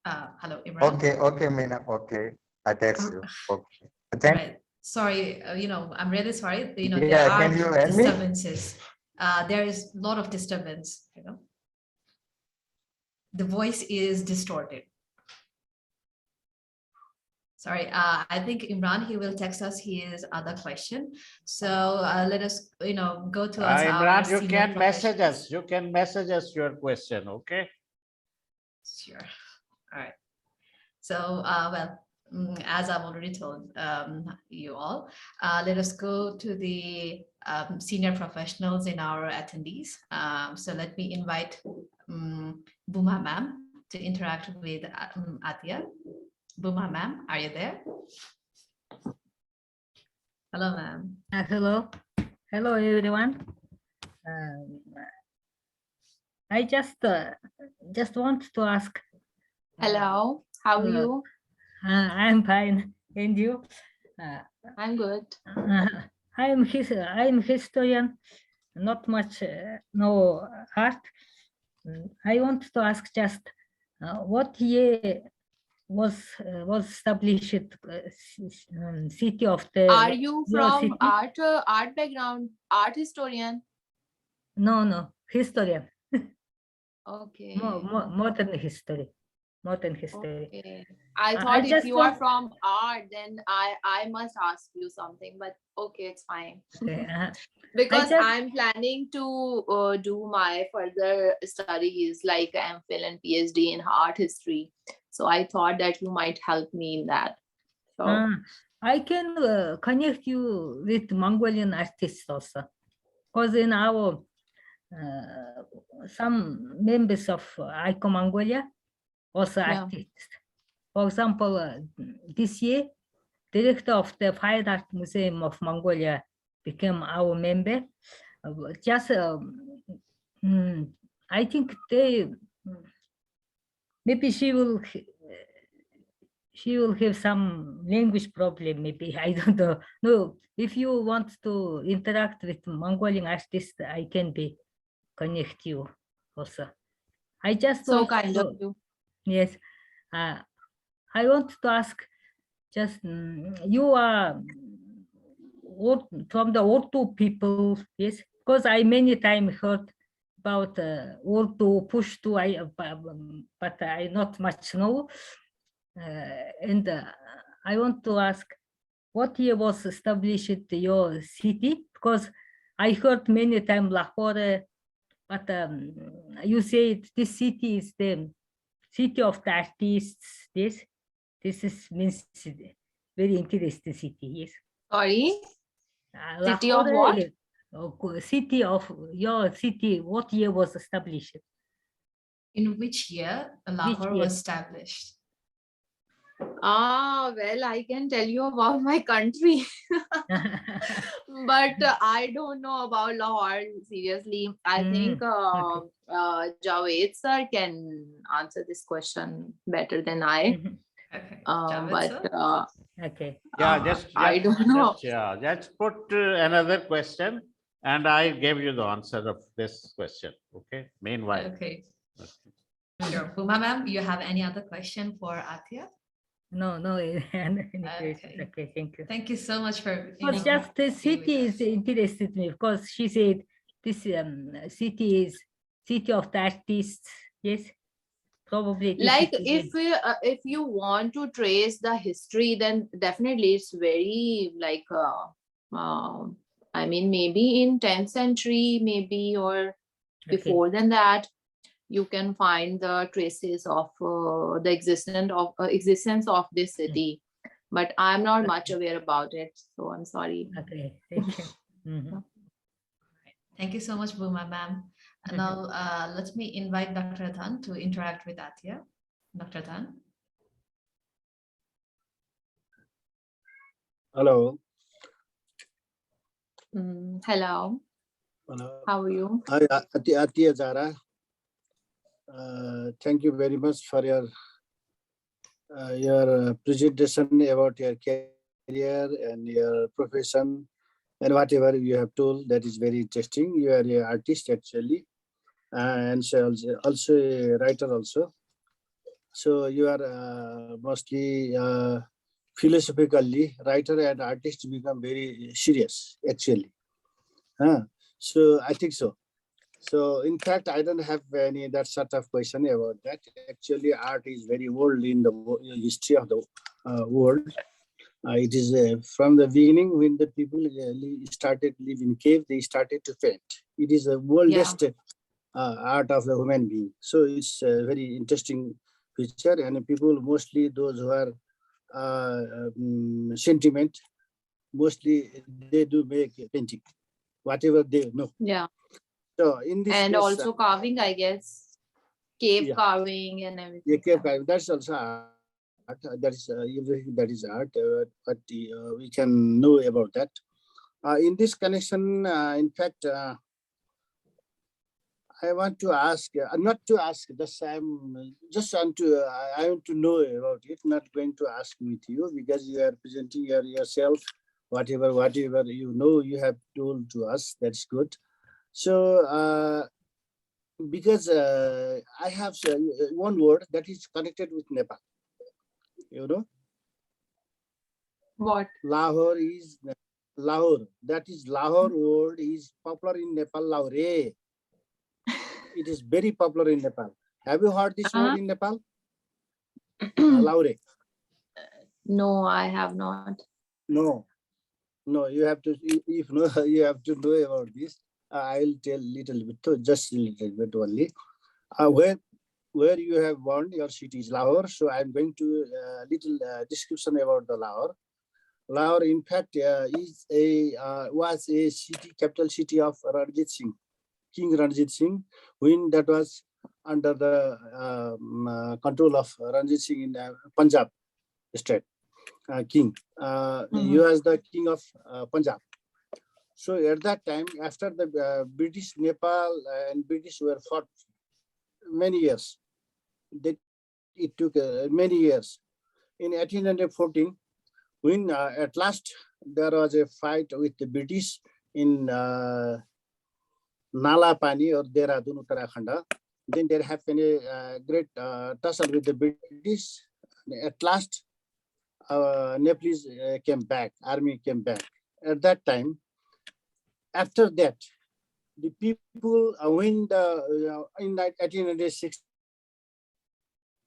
Hello, Imran. Okay, Meena. Okay, I text you. Okay. Right. Sorry, I'm really sorry. Yeah, there are can you hear me? disturbances. There is a lot of disturbance. The voice is distorted. Sorry, I think Imran, he will text us his other question. So let us, go to us. Imran, you can message us. You can message us your question, okay? Sure. All right. So, as I've already told you all, let us go to the senior professionals in our attendees. So let me invite Buma ma'am to interact with Atiya. Buma ma'am, are you there? Hello, ma'am. Hello. Hello, everyone. I just want to ask. Hello, how are you? I'm fine. And you? I'm good. I'm historian, not much no art. I want to ask just what year was established city of the. Are you from city? art background, art historian? No, history. Okay. Modern history. Modern history. Okay. I I thought if just you are want. from art, then I must ask you something, but okay, it's fine. Okay, Because just- I'm planning to do my further studies like MPhil and PhD in art history. So I thought that you might help me in that. So I can connect you with Mongolian artists also, because in our some members of ICOM Mongolia also Yeah. artists. For example, this year, director of the Fine Art Museum of Mongolia became our member. I think maybe she will have some language problem, maybe. I don't know. No, if you want to interact with Mongolian artists, I can connect you also. I just so want kind to, of you. yes. I want to ask, just you are from the Urdu people, yes? Because I many times heard about Urdu, Pushtu, but I not much know. And I want to ask, what year was established your city? Because I heard many times Lahore, but you say this city is the city of the artists. This is means very interesting city. Yes. Sorry. City of Lahore, what? City of your city. What year was established? In which year Lahore year? was established? Well, I can tell you about my country, but I don't know about Lahore. Seriously, I think Javed sir can answer this question better than I. Okay. Okay. I don't know. Just put another question, and I give you the answer of this question. Okay. Meanwhile. Okay. Sure. Buma ma'am, you have any other question for Atiya? No, any questions. Okay, thank you. Thank you so much for. But just the city is interested me because she said this city is city of the artists. Yes, probably. Like if you want to trace the history, then definitely it's very like I mean maybe in 10th century maybe or before than that. You can find the traces of the existence of this city, but I'm not much aware about it, so I'm sorry. Okay, thank you. Thank you so much, Buma ma'am. And now let me invite Dr. Tan to interact with Atiya. Dr. Tan. Hello. Hello. Hello. How are you? Hi, Atiya Zahra. Thank you very much for your presentation about your career and your profession and whatever you have told. That is very interesting. You are an artist actually, and so also a writer also. So you are mostly philosophically writer and artist become very serious actually. So I think so. So in fact, I don't have any that sort of question about that. Actually, art is very old in the history of the world. It is from the beginning when the people started living in cave, they started to paint. It is the oldest art of the human being. So it's a very interesting picture, and people mostly those who are sentiment, mostly they do make painting, whatever they know. Yeah. So in this and case, also carving, I guess, cave carving and everything. Yeah, cave carving. That's also art. That is everything that is art. But we can know about that. In this connection, in fact, I want to ask, not to ask. I want to know about it. Not going to ask with you because you are presenting yourself. Whatever you know, you have told to us. That's good. So because I have one word that is connected with Nepal. You know? What? Lahore is Lahore. That is Lahore word is popular in Nepal. Lahore. It is very popular in Nepal. Have you heard this word in Nepal? Lahore. No, I have not. No, no. You have to. If no, you have to know about this. I will tell little bit, just a little bit only. Where you have born, your city is Lahore. So I'm going to little description about the Lahore. Lahore, in fact, was a city, capital city of Ranjit Singh, King Ranjit Singh, when that was under the control of Ranjit Singh in Punjab state. King. He was the king of Punjab. So at that time, after the British, Nepal and British were fought many years. It took many years. In 1814, when at last there was a fight with the British in Nala Pani or Dehradun, Uttarakhand, then there happened a great tussle with the British. At last, Nepalese came back, army came back. At that time, after that, the people when in 1806,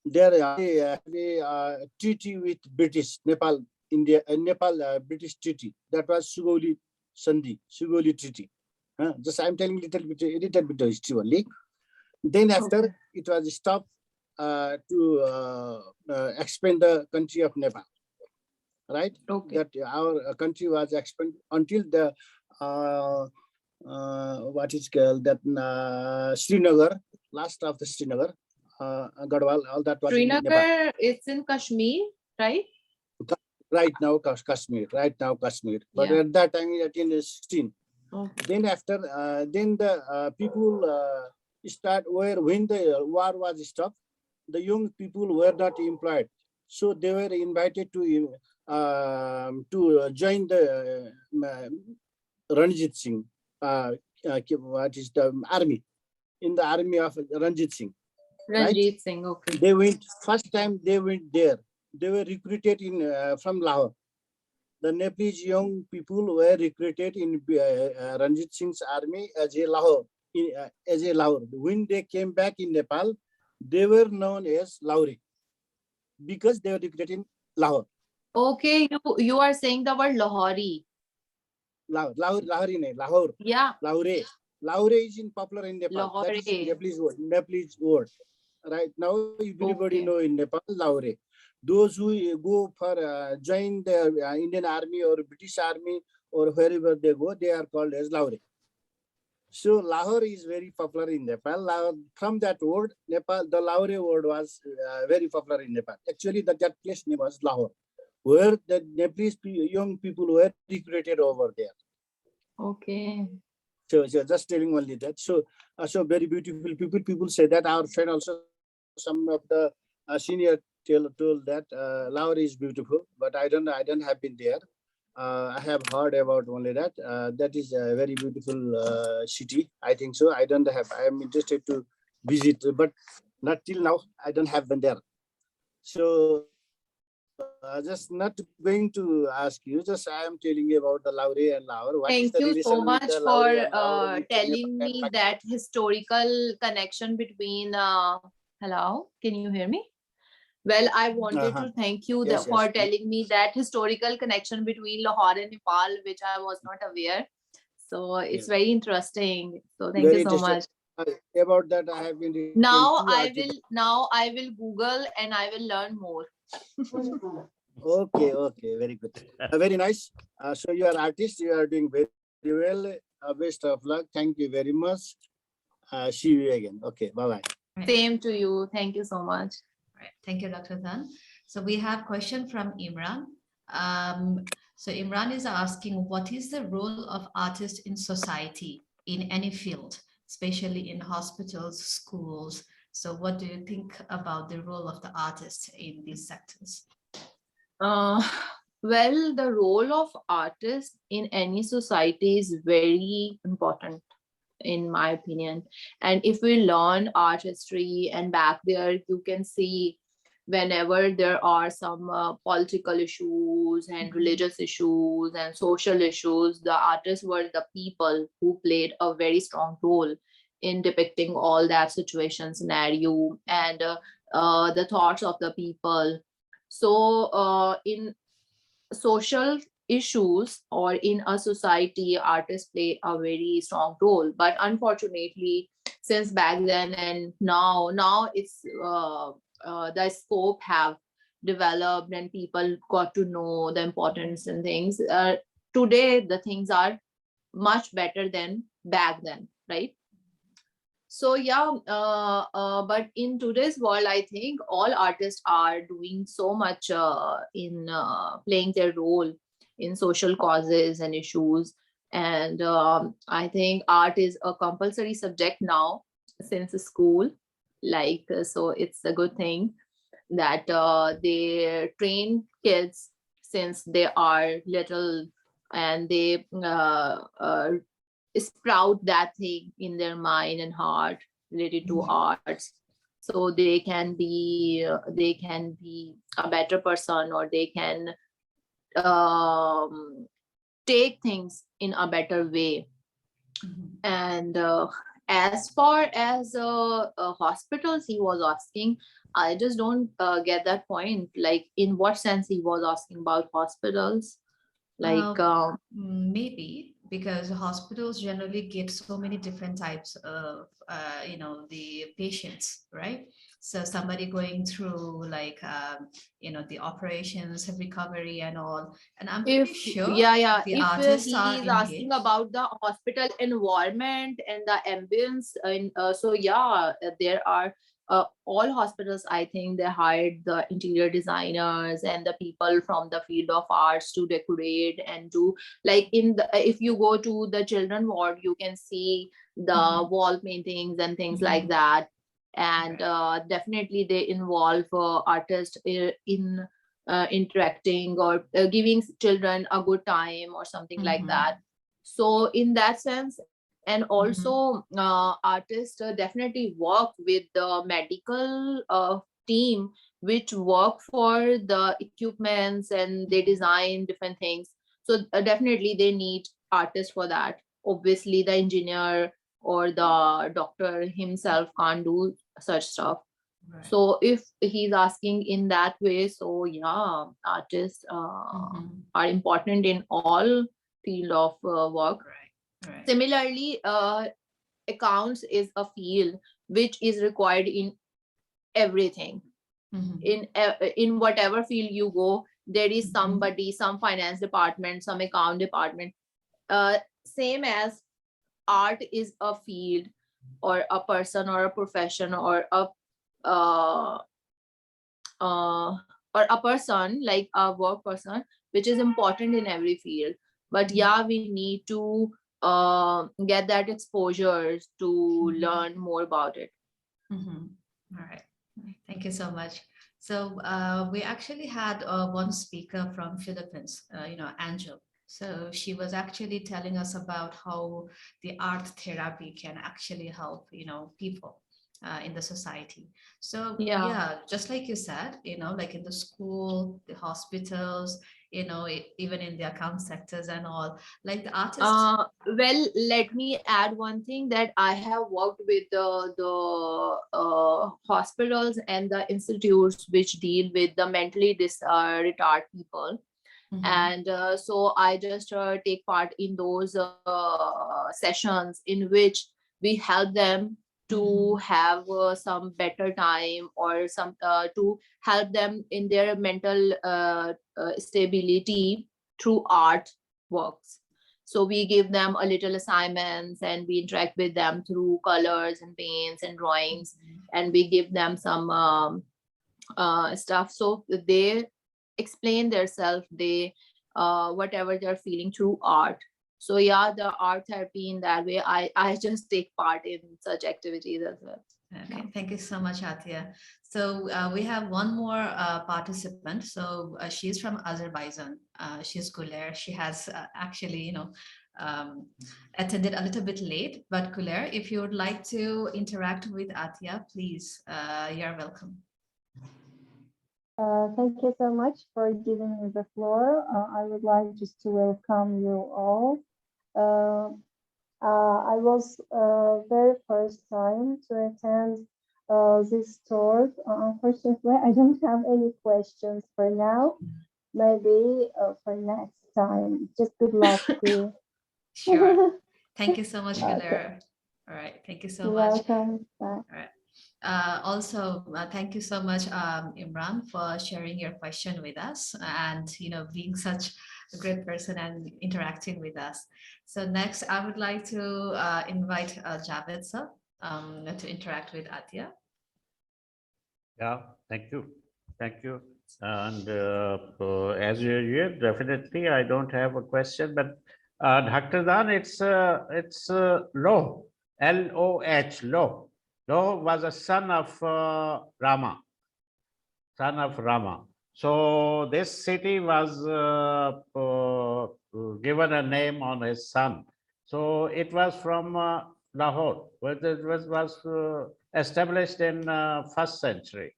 there have a treaty with British, Nepal, India, Nepal British treaty. That was Sugoli Sandhi, Sugoli Treaty. Just I'm telling little bit of history only. Then after it was stopped to expand the country of Nepal. Right? That our country was expanded until the what is called that Srinagar, last of the Srinagar, Garhwal, all that was Srinagar, in Nepal. it's in Kashmir, right? Right now, Kashmir. Right now, Kashmir. But at that time, in 1816. Then after, then the people when the war was stopped, the young people were not employed, so they were invited to join the Ranjit Singh, what is the army, in the army of Ranjit Singh. Ranjit Singh, okay. They went, first time they went there. They were recruited from Lahore. The Nepalese young people were recruited in Ranjit Singh's army as a Lahore. When they came back in Nepal, they were known as Lahore because they were recruited in Lahore. Okay, you are saying the word Lahore. Lahore. Yeah. Lahore is in popular in Nepal. Lahore. That is Nepalese word. Right now, everybody know in Nepal, Lahore. Those who go for join the Indian Army or British Army or wherever they go, they are called as Lahore. So Lahore is very popular in Nepal. From that word, Nepal, the Lahore word was very popular in Nepal. Actually, that place name was Lahore, where the Nepalese young people were recruited over there. Okay. So just telling only that. So very beautiful people. People say that our friend also, some of the senior told that Lahore is beautiful, but I don't have been there. I have heard about only that. That is a very beautiful city. I think so. I am interested to visit, but not till now. I don't have been there. So just not going to ask you. Just I am telling you about the Lahore and Lahore. Thank you so much for telling me that historical connection between. Hello, can you hear me? Well, I wanted to thank you for telling me that historical connection between Lahore and Nepal, which I was not aware. So it's very interesting. So thank you so much. About that, I have been. Now I will Google and I will learn more. Okay, very good. Very nice. So you are artist. You are doing very well. Best of luck. Thank you very much. See you again. Okay, bye bye. Same to you. Thank you so much. Right. Thank you, Dr. Tan. So we have a question from Imran. So Imran is asking, what is the role of artists in society in any field, especially in hospitals, schools? So what do you think about the role of the artists in these sectors? Well, the role of artists in any society is very important, in my opinion. And if we learn art history and back there, you can see whenever there are some political issues and religious issues and social issues, the artists were the people who played a very strong role in depicting all that situation scenario and the thoughts of the people. So in social issues or in a society, artists play a very strong role. But unfortunately, since back then and now it's the scope have developed and people got to know the importance and things. Today the things are much better than back then, right? So yeah, but in today's world, I think all artists are doing so much in playing their role in social causes and issues. And I think art is a compulsory subject now since school. Like, so it's a good thing that they train kids since they are little, and they sprout that thing in their mind and heart related to arts, so they can be a better person, or they can take things in a better way. And as far as hospitals he was asking, I just don't get that point. Like, in what sense he was asking about hospitals? Like maybe because hospitals generally get so many different types of the patients, right? So somebody going through like the operations, recovery and all, and I'm pretty sure the if artists he are is asking engaged. about the hospital environment and the ambience, and there are all hospitals, I think they hired the interior designers and the people from the field of arts to decorate and do, like, in the if you go to the children ward, you can see the wall paintings and things like that. And definitely they involve artists in interacting or giving children a good time or something like that. So in that sense, and also artists definitely work with the medical team, which work for the equipments and they design different things. So definitely they need artists for that. Obviously the engineer or the doctor himself can't do such stuff. Right. So if he's asking in that way, so yeah, artists are important in all field of work. Right. Similarly, accounts is a field which is required in everything. In whatever field you go, there is somebody, some finance department, some account department. Same as art is a field or a person or a profession or a person, like a work person, which is important in every field. But yeah, we need to get that exposure to learn more about it. All right. Thank you so much. So we actually had one speaker from Philippines, Angel. So she was actually telling us about how the art therapy can actually help, people in the society. So yeah, just like you said, like in the school, the hospitals, even in the account sectors and all, like the artists. Well, let me add one thing, that I have worked with the hospitals and the institutes which deal with the mentally retarded people. And so I just take part in those sessions in which we help them to have some better time, or some to help them in their mental stability through art works. So we give them a little assignments and we interact with them through colors and paints and drawings, and we give them some stuff so they explain themselves, they whatever they're feeling through art. So yeah, the art therapy in that way, I just take part in such activities as well. Okay, thank you so much, Atiya. So we have one more participant. So she's from Azerbaijan. She's Güler. She has actually, attended a little bit late. But Güler, if you would like to interact with Atiya, please, you're welcome. Thank you so much for giving me the floor. I would like just to welcome you all. I was very first time to attend this talk. Unfortunately, I don't have any questions for now. Maybe for next time. Just good luck to you. Sure. Thank you so much, Okay. Galer. All right. Thank you so You're much. welcome. Bye. All right. Also, thank you so much, Imran, for sharing your question with us and being such a great person and interacting with us. So next, I would like to invite Javed sir to interact with Atiya. Yeah, thank you. Thank you. And as usual, definitely, I don't have a question, but Dr. Dan, it's Loh, L-O-H, Loh. Loh was a son of Rama. So this city was given a name on his son. So it was from Lahore, but it was established in first century.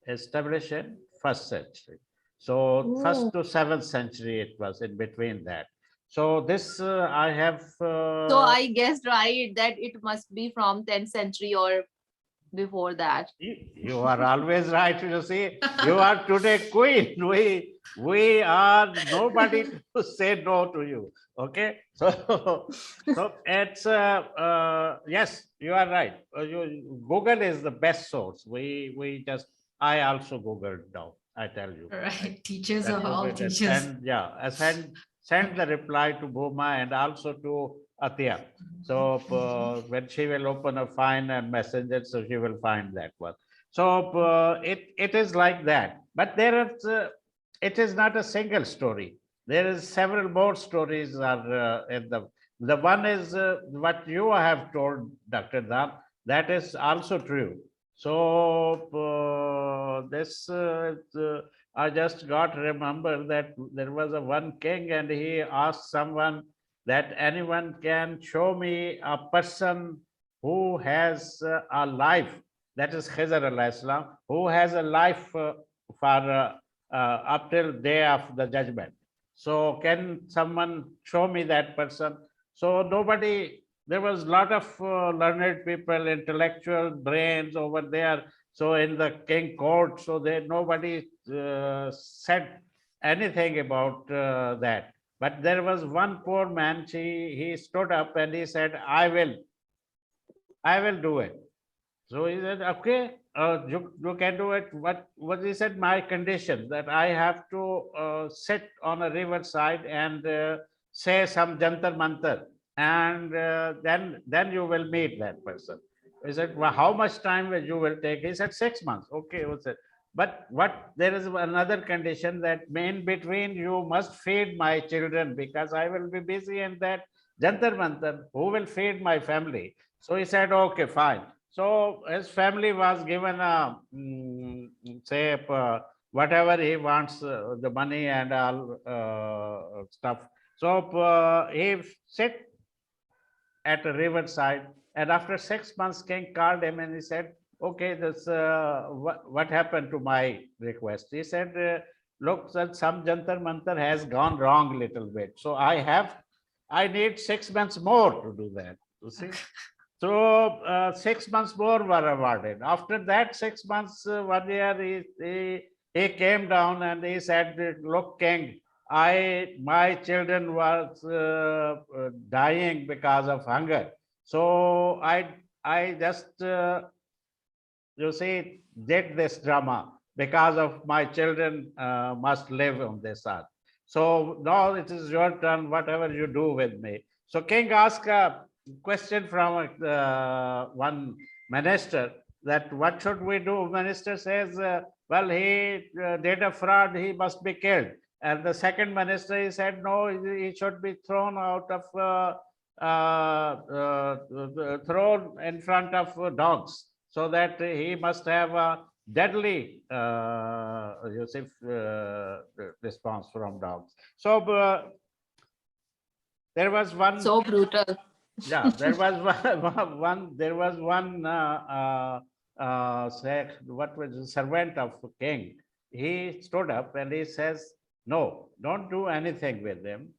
Established in first century. So first to 7th century it was in between that. So this I have. So I guessed right that it must be from 10th century or before that. You are always right. You see, you are today queen. We are nobody to say no to you. Okay, so it's yes, you are right. Google is the best source. I also Googled now. I tell you. Right, teachers That of all Google is- teachers. And yeah, I send the reply to Bhuma and also to Atiya. So when she will open a find and messenger, so she will find that one. So it is like that. But there is it is not a single story. There is several more stories are in the one is what you have told, Dr. Dan. That is also true. So this I just got remember that there was a one king and he asked someone that anyone can show me a person who has a life, that is Khizr alayhi salam, who has a life for up till day of the judgment. So can someone show me that person? So nobody, there was a lot of learned people, intellectual brains over there. So in the king court, so there nobody said anything about that. But there was one poor man, he stood up and he said, I will do it. So he said, okay, you can do it. What he said, my condition, that I have to sit on a riverside and say some jantar mantar, and then you will meet that person. He said, well, how much time will you will take? He said, 6 months. Okay, what's it? But there is another condition that in between you must feed my children because I will be busy in that jantar mantar. Who will feed my family? So he said, okay, fine. So his family was given a say whatever he wants, the money and all stuff. So he sit at a riverside, and after 6 months, king called him and he said, okay, this what happened to my request? He said, look, some jantar mantar has gone wrong a little bit. So I need 6 months more to do that. You see? So 6 months more were awarded. After that 6 months, 1 year, he came down and he said, look, king, my children was dying because of hunger. So I just you see, did this drama because of my children must live on this earth. So now it is your turn, whatever you do with me. So king asked a question from one minister that what should we do? Minister says, well, he did a fraud, he must be killed. And the second minister, he said, no, he should be thrown out of, thrown in front of dogs, so that he must have a deadly response from dogs. So there was one. So brutal. Yeah, there was one say, what was the servant of the king. he stood up and he says, no, don't do anything with him.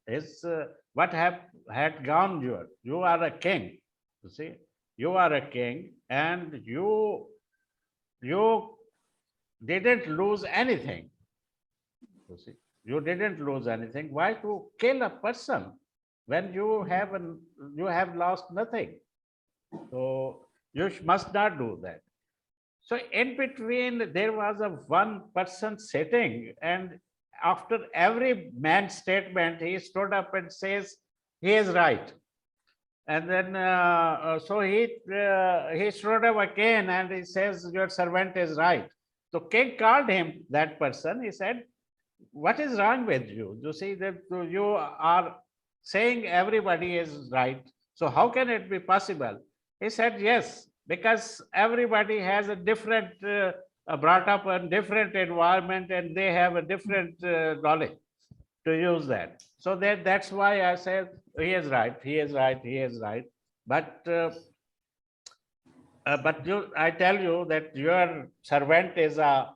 What had gone you? You are a king. You see, you are a king, and you didn't lose anything. You see, you didn't lose anything. Why to kill a person when you have lost nothing? So you must not do that. So in between, there was a one person sitting, and after every man's statement, he stood up and says, he is right. And then, so he stood up again and he says, your servant is right. So king called him, that person. He said, what is wrong with you? You see that you are saying everybody is right. So how can it be possible? He said, yes, because everybody has a different, brought up a different environment, and they have a different knowledge to use that. So that's why I said, he is right, he is right, he is right. But I tell you that your servant is a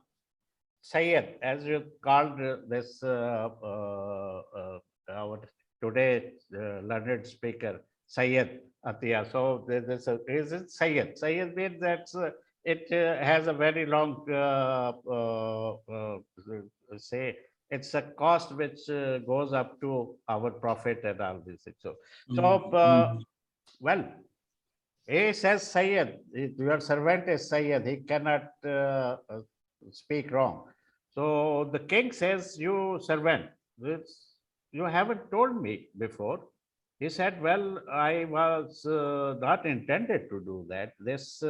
Syed, as you called this our today learned speaker, Syed Atiya. So is it Syed? Syed means that it has a very long say. It's a cost which goes up to our profit and all this. Well, he says Syed, your servant is Syed, he cannot speak wrong. So the king says, you servant, you haven't told me before. He said, well, I was not intended to do that. This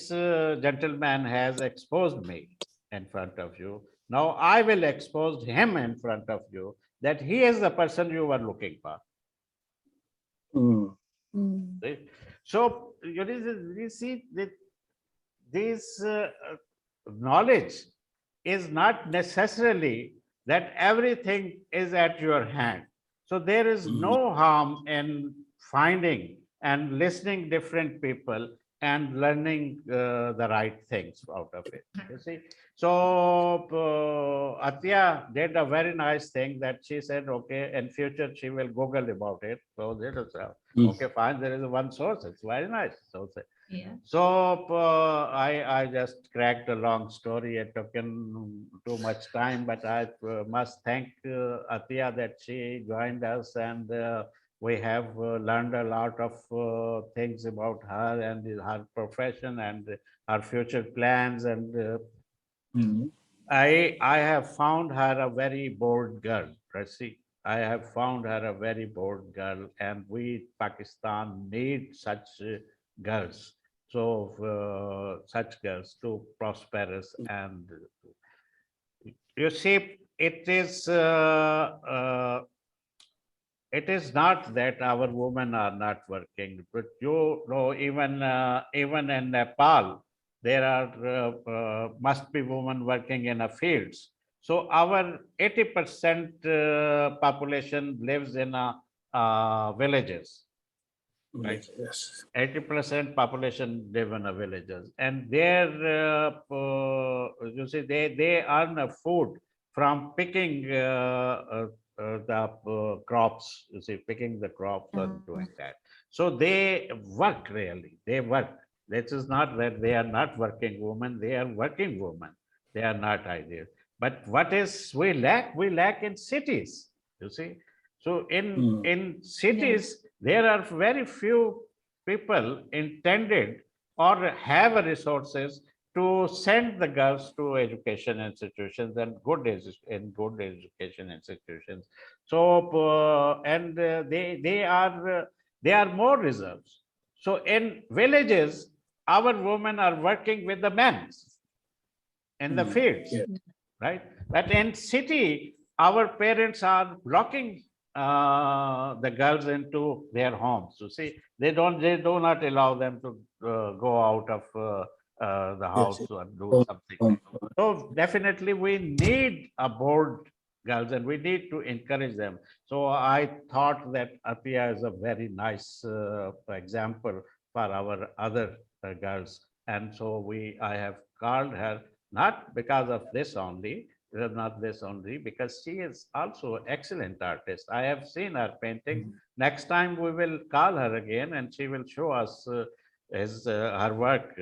gentleman has exposed me in front of you. Now I will expose him in front of you, that he is the person you were looking for. So you see that this knowledge is not necessarily that everything is at your hand. So there is no harm in finding and listening different people and learning the right things out of it. You see, so Atiya did a very nice thing that she said, okay, in future she will Google about it. So that is okay, fine. There is one source. It's very nice. So Yeah. so I just cracked a long story. It took in too much time, but I must thank Atiya that she joined us, and we have learned a lot of things about her and her profession and her future plans. And I have found her a very bold girl, Tracy. I have found her a very bold girl, and we, Pakistan, need such girls. So such girls to prosperous. And you see, it is not that our women are not working, but you know, even in Nepal, there are must be women working in a fields. So our 80% population lives in villages. Right. Yes. 80% population live in the villages, and there you see they earn a food from picking the crops. You see, picking the crops and doing that. So they work really. They work. This is not that they are not working women. They are working women. They are not ideal. But what is we lack? We lack in cities. You see. So in cities, there are very few people intended or have resources to send the girls to education institutions and good education institutions. So and they are more reserved. So in villages, our women are working with the men in the fields, right? But in city, our parents are blocking the girls into their homes. You see, they do not allow them to go out of the house and do something. So definitely we need a bold girls, and we need to encourage them. So I thought that Atiya is a very nice example for our other girls, and so I have called her not because of this only, not this only, because she is also excellent artist. I have seen her painting. Next time we will call her again and she will show us her work.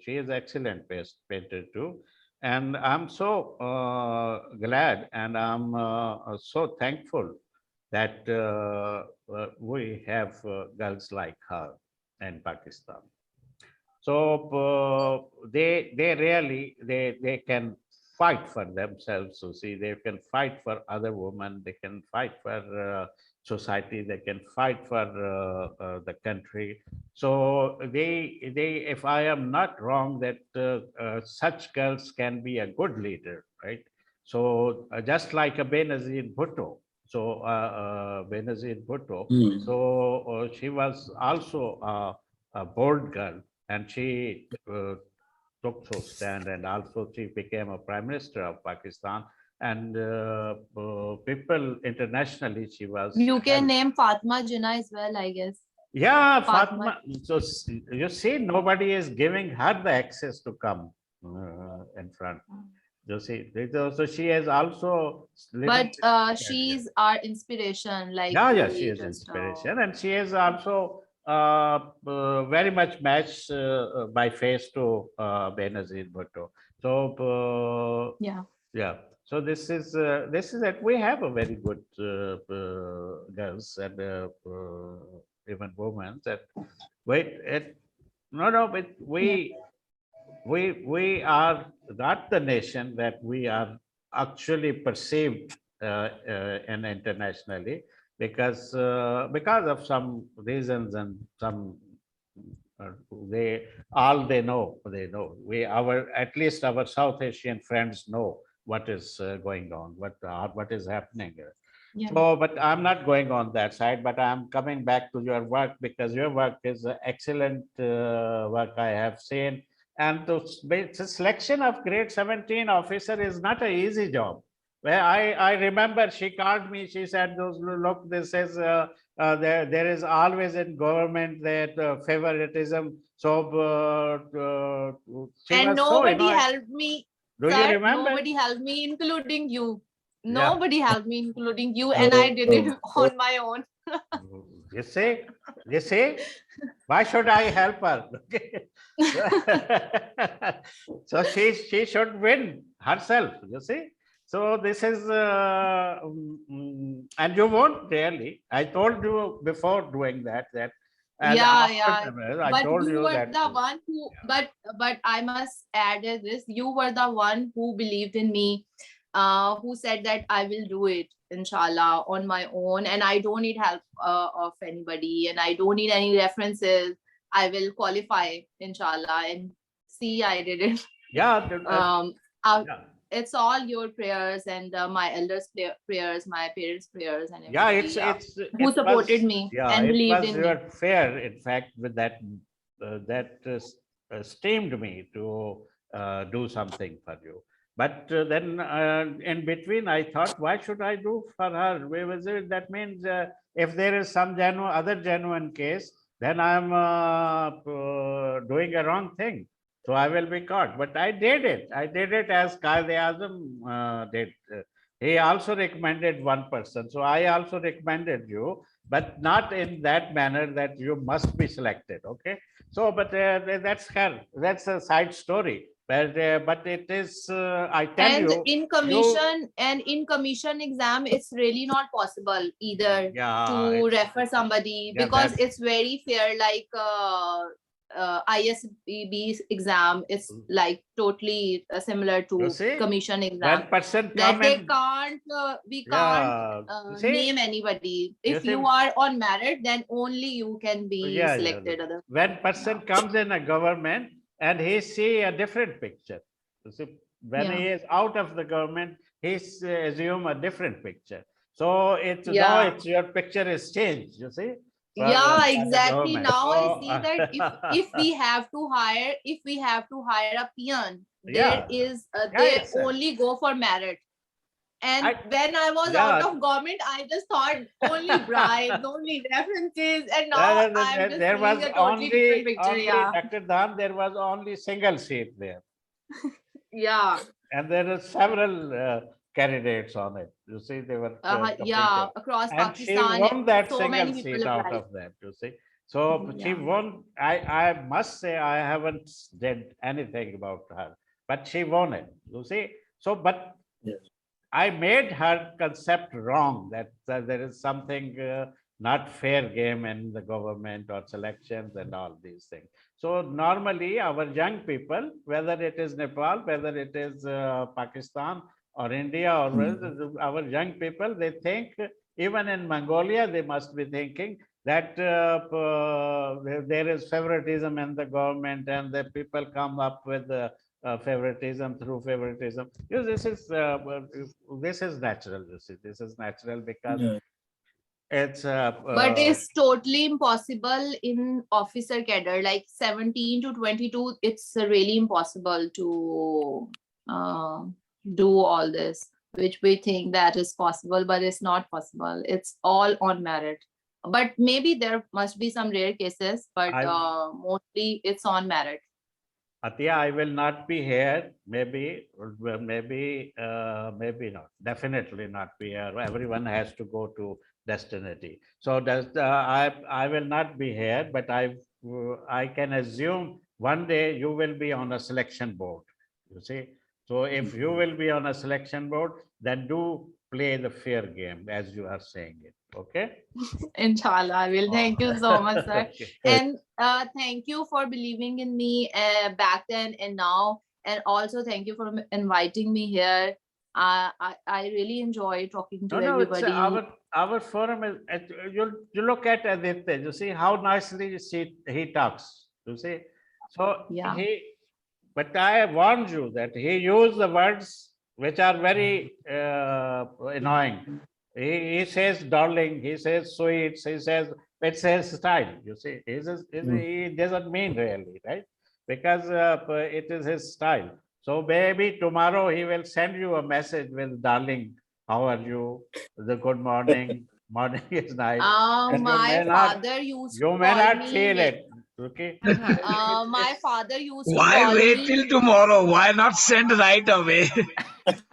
She is excellent painter too. And I'm so glad and I'm so thankful that we have girls like her in Pakistan. So they really they can fight for themselves. So see, they can fight for other women. They can fight for society. They can fight for the country. So if I am not wrong, that such girls can be a good leader, right? So just like a Benazir Bhutto. So Benazir Bhutto. So she was also a bold girl, and she took so stand, and also she became a prime minister of Pakistan. And people internationally, she was. You can name Fatma Jinnah as well, I guess. Yeah, Fatma. So you see, nobody is giving her the access to come in front. You see, so she has also. But she's our inspiration. Like Yeah, she is inspiration, and she is also very much matched by face to Benazir Bhutto. So yeah. So this is that we have a very good girls and even women that but we are not the nation that we are actually perceived and internationally because of some reasons and some they know we our at least our South Asian friends know what is going on, what is happening here. So, but I'm not going on that side, but I'm coming back to your work because your work is excellent work I have seen. And the selection of grade 17 officer is not an easy job. Where I remember she called me, she said, look, this is, there is always in government that favoritism. So, and nobody helped me. Do you remember? Nobody helped me, including you. Nobody helped me, including you, and I did it on my own. You see, why should I help her? So she should win herself, you see. So this is, and you won't really. I told you before doing that. And I told you that. The one who, but I must add this: you were the one who believed in me, who said that I will do it, inshallah, on my own, and I don't need help of anybody, and I don't need any references. I will qualify, inshallah, and see, I did it. Yeah. It's all your prayers and my elders' prayers, my parents' prayers, and everybody, it's who supported me and believed in me. It was your fear, in fact, with that steamed me to do something for you. But then in between, I thought, why should I do for her? Where was it? That means if there is some other genuine case, then I'm doing a wrong thing. So I will be caught. But I did it. I did it as Quaid-e-Azam did. He also recommended one person. So I also recommended you, but not in that manner that you must be selected. Okay. So, but that's her. That's a side story. But it is, I tell you. And in commission exam, it's really not possible either to refer somebody because it's very fair. Like ISB exam, it's like totally similar to commission exam. We can't name anybody. If you are on merit, then only you can be selected. When person comes in a government, and he see a different picture. So when he is out of the government, he assume a different picture. So it's now your picture is changed. You see. Exactly. Now I see that if we have to hire a peon, there is they only go for merit. And when I was out of government, I just thought only bribes, only references, and now I'm just seeing a totally different picture. Dr. Dhan, there was only single seat there. Yeah. And there are several candidates on it. You see, they were Yeah, competing. across And she Pakistan, won that so single many people seat out applied. of that, you see. So she Yeah. won. I must say, I haven't did anything about her, but she won it, you see. So, but I made her concept wrong that there is something not fair game in the government or selections and all these things. So normally our young people, whether it is Nepal, whether it is Pakistan or India or our young people, they think even in Mongolia, they must be thinking that there is favoritism in the government and the people come up with favoritism through favoritism. Yes, this is natural. You see, this is natural because it's But it's totally impossible in officer cadre, like 17 to 22. It's really impossible to do all this, which we think that is possible, but it's not possible. It's all on merit. But maybe there must be some rare cases, but mostly it's on merit. Atiya, I will not be here. Maybe not. Definitely not be here. Everyone has to go to destination. So I will not be here, but I can assume one day you will be on a selection board. You see. So if you will be on a selection board, then do play the fair game as you are saying it. Okay. Inshallah, I will. Thank you so much, sir. Okay. And thank you for believing in me back then and now. And also thank you for inviting me here. I really enjoy talking to everybody. It's our forum is you look at Aditya, you see how nicely he talks. You see, so yeah. But I warned you that he used the words which are very annoying. He says darling, he says sweet, he says it says style. You see, he doesn't mean really, right? Because it is his style. So maybe tomorrow he will send you a message with darling, how are you? The good morning. Morning is nice. My father used to you may call not me feel it. Okay. my father used to Why call wait me. till tomorrow? Why not send right away?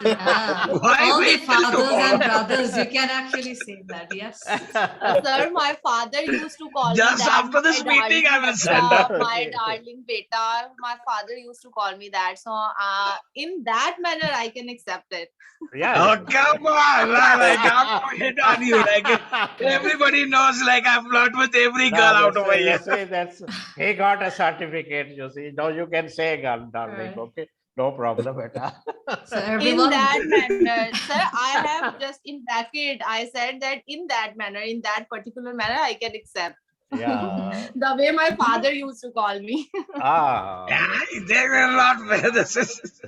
Why All the wait till fathers tomorrow? and brothers, you can actually say that, yes. Sir, my father used to call me Just that. after this My meeting, I will send. bachcha, my darling beta. My father used to call me that. So in that manner, I can accept it. Yeah. Oh, come on. Like, I'm going to hit on you. Like, everybody knows, like, I flirt with every girl out over here. He got a certificate, you see. Now you can say girl, darling, okay? No problem, beta. So everyone, in that manner, sir, I have just in bracket, I said that in that manner, in that particular manner, I can accept. Yeah. The way my father used to call me. They will not wear this.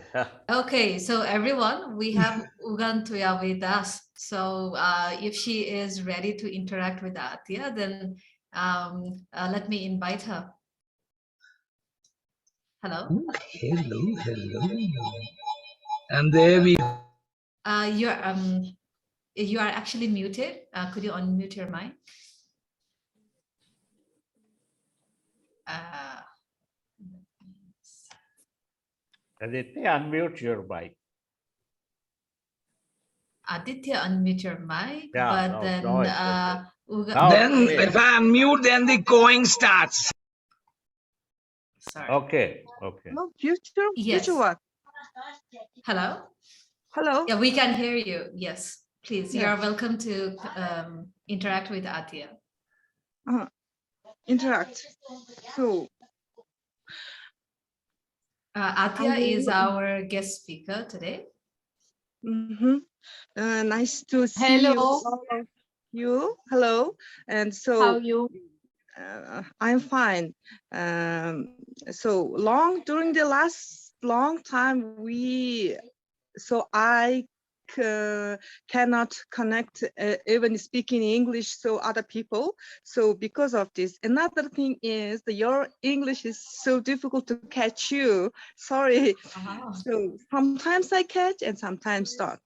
Okay, so everyone, we have Ugantuya with us. So if she is ready to interact with Atiya, then let me invite her. Hello. Hello. And there we. You are actually muted. Could you unmute your mic? Aditya, unmute your mic. Aditya, unmute your mic. Yeah, but then then if I unmute, then the going starts. Sorry. Okay. No, future. Yes. Future what? Hello. Hello. Yeah, we can hear you. Yes, please. Yeah. You are welcome to interact with Atiya. Interact. So. Atiya is our guest speaker today. Nice to see you. All of you. Hello. And so. How are you? I'm fine. So during the last long time, I cannot connect even speaking English so other people. So because of this, another thing is that your English is so difficult to catch you. Sorry. So sometimes I catch and sometimes not.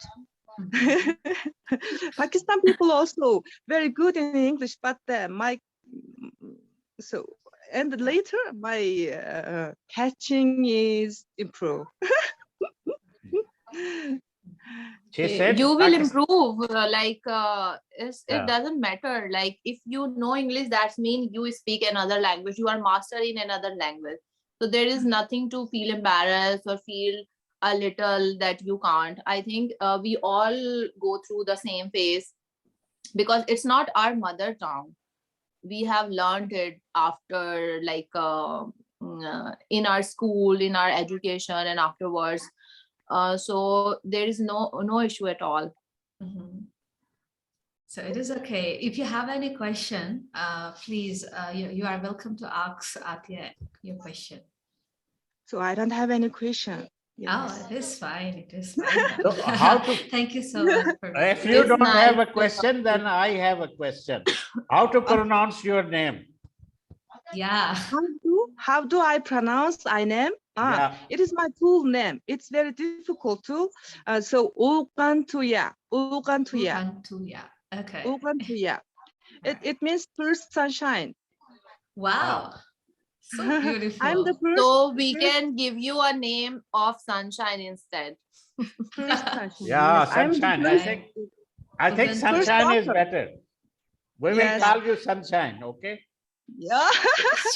Pakistan people also very good in English, but and later my catching is improved. She said You will Pakistan. improve. It Yeah. doesn't matter. Like if you know English, that means you speak another language. You are master in another language. So there is nothing to feel embarrassed or feel a little that you can't. I think we all go through the same phase because it's not our mother tongue. We have learned it after in our school, in our education, and afterwards. So there is no issue at all. Mhm. So it is okay. If you have any question, please, you are welcome to ask Atiya your question. So I don't have any question. Oh, it is fine. It is fine. So how to, Thank you so much for if you It's don't have a nice. question, then I have a question. How to pronounce your name? Yeah. How do I pronounce my name? Yeah. It is my full name. It's very difficult to. So Ugantuya. Ugantuya. Okay. Ugantuya. It means first sunshine. Wow. So beautiful. I'm the first. So we can give you a name of Sunshine instead. First sunshine. Yeah, Yes, I'm the sunshine. first. I think Ugantuya. sunshine is First better. We will Yes. call you sunshine, okay? Yeah.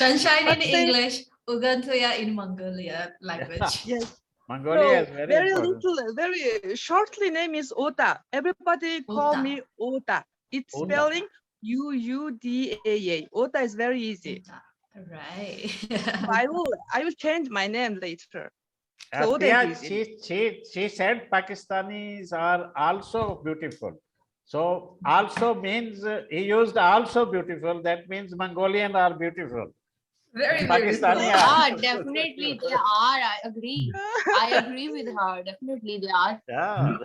Sunshine in But they- English, Ugantuya in Mongolia language. Yes. Mongolia So is very very important. little, very shortly name is Oda. Everybody call Oda. me Oda. It's Oda. spelling Uudaa. Oda is very easy. Right. I will change my name later. So Oda is Atiya, easy. she said Pakistanis are also beautiful. So also means he used also beautiful. That means Mongolian are beautiful. Very beautiful. Pakistani Ah, are. definitely they are. I agree. I agree with her. Definitely they are. Yeah.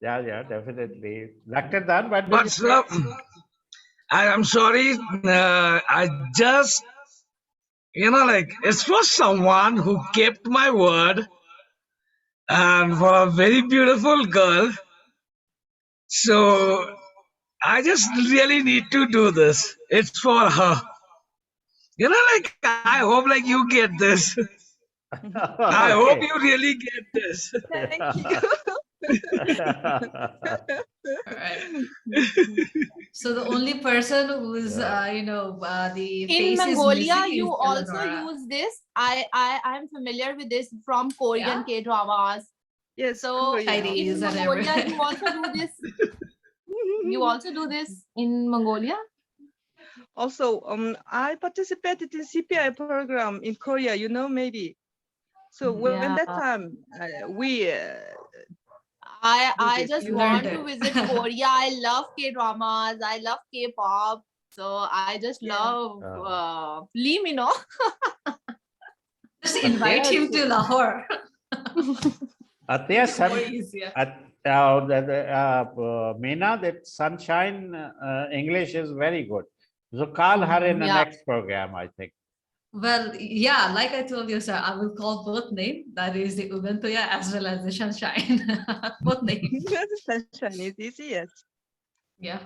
Yeah, definitely. Dr. Dan, what do you But sir, I'm sorry. I just, it's for someone who kept my word and for a very beautiful girl. So I just really need to do this. It's for her. I hope you get this. I hope Okay. you really get this. Thank you. All right. So the only person who's, the In face is Mongolia, missing you is also Eleonora. use this. I'm familiar with this from Korean Yeah? K-dramas. Yes. So Korea. in Chinese and Mongolia, everything. you also do this. You also do this in Mongolia? Also, I participated in CPI program in Korea. Maybe. So when that time we. I just You want learned to it. visit Korea. I love K-dramas. I love K-pop. So I just love Lee Min-ho. Just invite him to Lahore. Atiya, More easier. Meena, that sunshine English is very good. So call her in the Yeah. next program, I think. Well, yeah, like I told you, sir, I will call both names. That is the Ugantuya as well as the Sunshine. Both names. Sunshine is easy, yes. Yeah.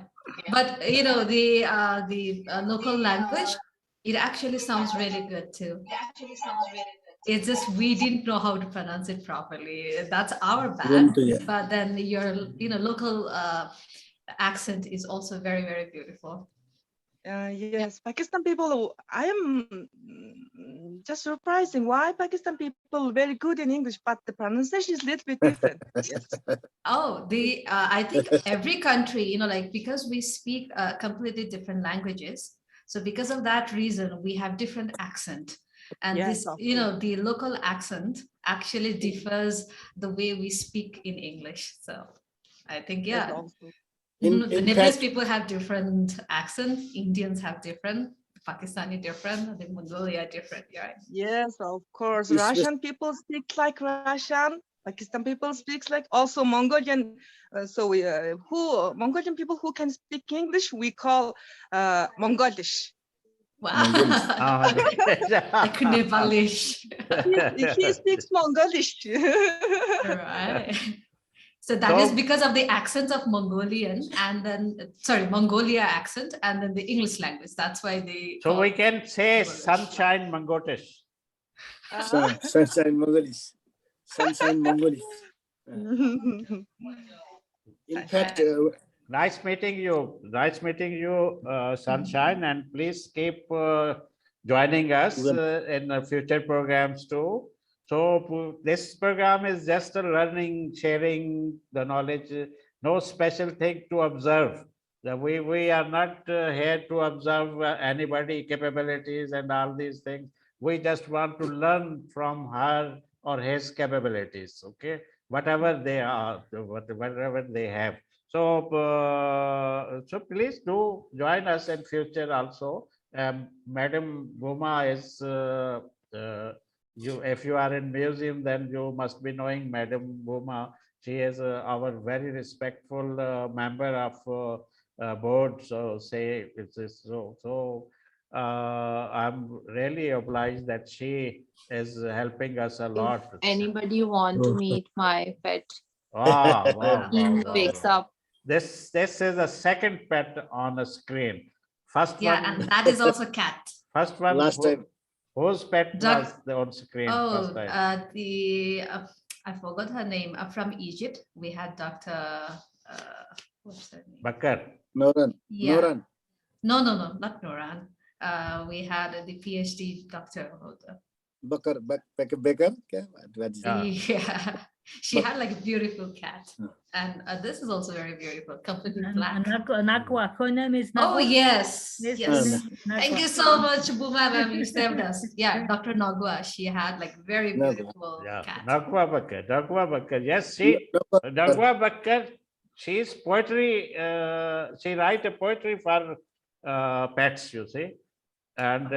But the local language, it actually sounds really good too. It's just we didn't know how to pronounce it properly. That's our bad. Ugantuya. But then your local accent is also very, very beautiful. Yes, Pakistan people, I am just surprising why Pakistan people very good in English, but the pronunciation is a little bit different. Yes. Oh, I think every country, because we speak completely different languages. So because of that reason, we have different accent. And Yes, this, of course. the local accent actually differs the way we speak in English. So I think, Yes, yeah. also. The In Nepalese fact, people have different accent, Indians have different, Pakistani different, the Mongolia different, right? Yes, of course. It's Russian people speak like Russian. Pakistan people speaks like also Mongolian. Mongolian people who can speak English, we call Mongolish. Wow. Like Nepalish. He speaks Mongolish. Right. So that is because of the accent of Mongolian and then, sorry, Mongolia accent and then the English language. That's why they. So we can say sunshine Mangotish. Sunshine Mongolis. Sunshine Mongolis. In fact, nice meeting you. Nice meeting you, Sunshine. And please keep joining us in future programs too. So this program is just a learning, sharing the knowledge, no special thing to observe. We are not here to observe anybody capabilities and all these things. We just want to learn from her or his capabilities, okay? Whatever they are, whatever they have. So, so please do join us in future also. Madam Bhuma is if you are in museum, then you must be knowing Madam Bhuma. She is our very respectful member of board. So say it's so. I'm really obliged that she is helping us a lot. Anybody want to meet my pet? Wow, He wakes up. This is a second pet on the screen. First one. Yeah, and that is also cat. First one. Last time. Whose pet was on screen? Oh, first time? I forgot her name. From Egypt, we had Dr. What's her name? Bakar. Noran. Yeah. Noran. No, not Noran. We had the PhD doctor. Bakar. Bakar. Yeah. She had like a beautiful cat. And this is also very beautiful, completely black. Nakwa. Her name is Nakwa. Oh, yes. Yes. Nakwa. Thank you so much, Bhuma, ma'am. You saved us. Yeah, Dr. Nagwa. She had like very beautiful cat. Nagwa Bakar. Yes, Nagwa Bakar. She's poetry. She write a poetry for pets, you see. And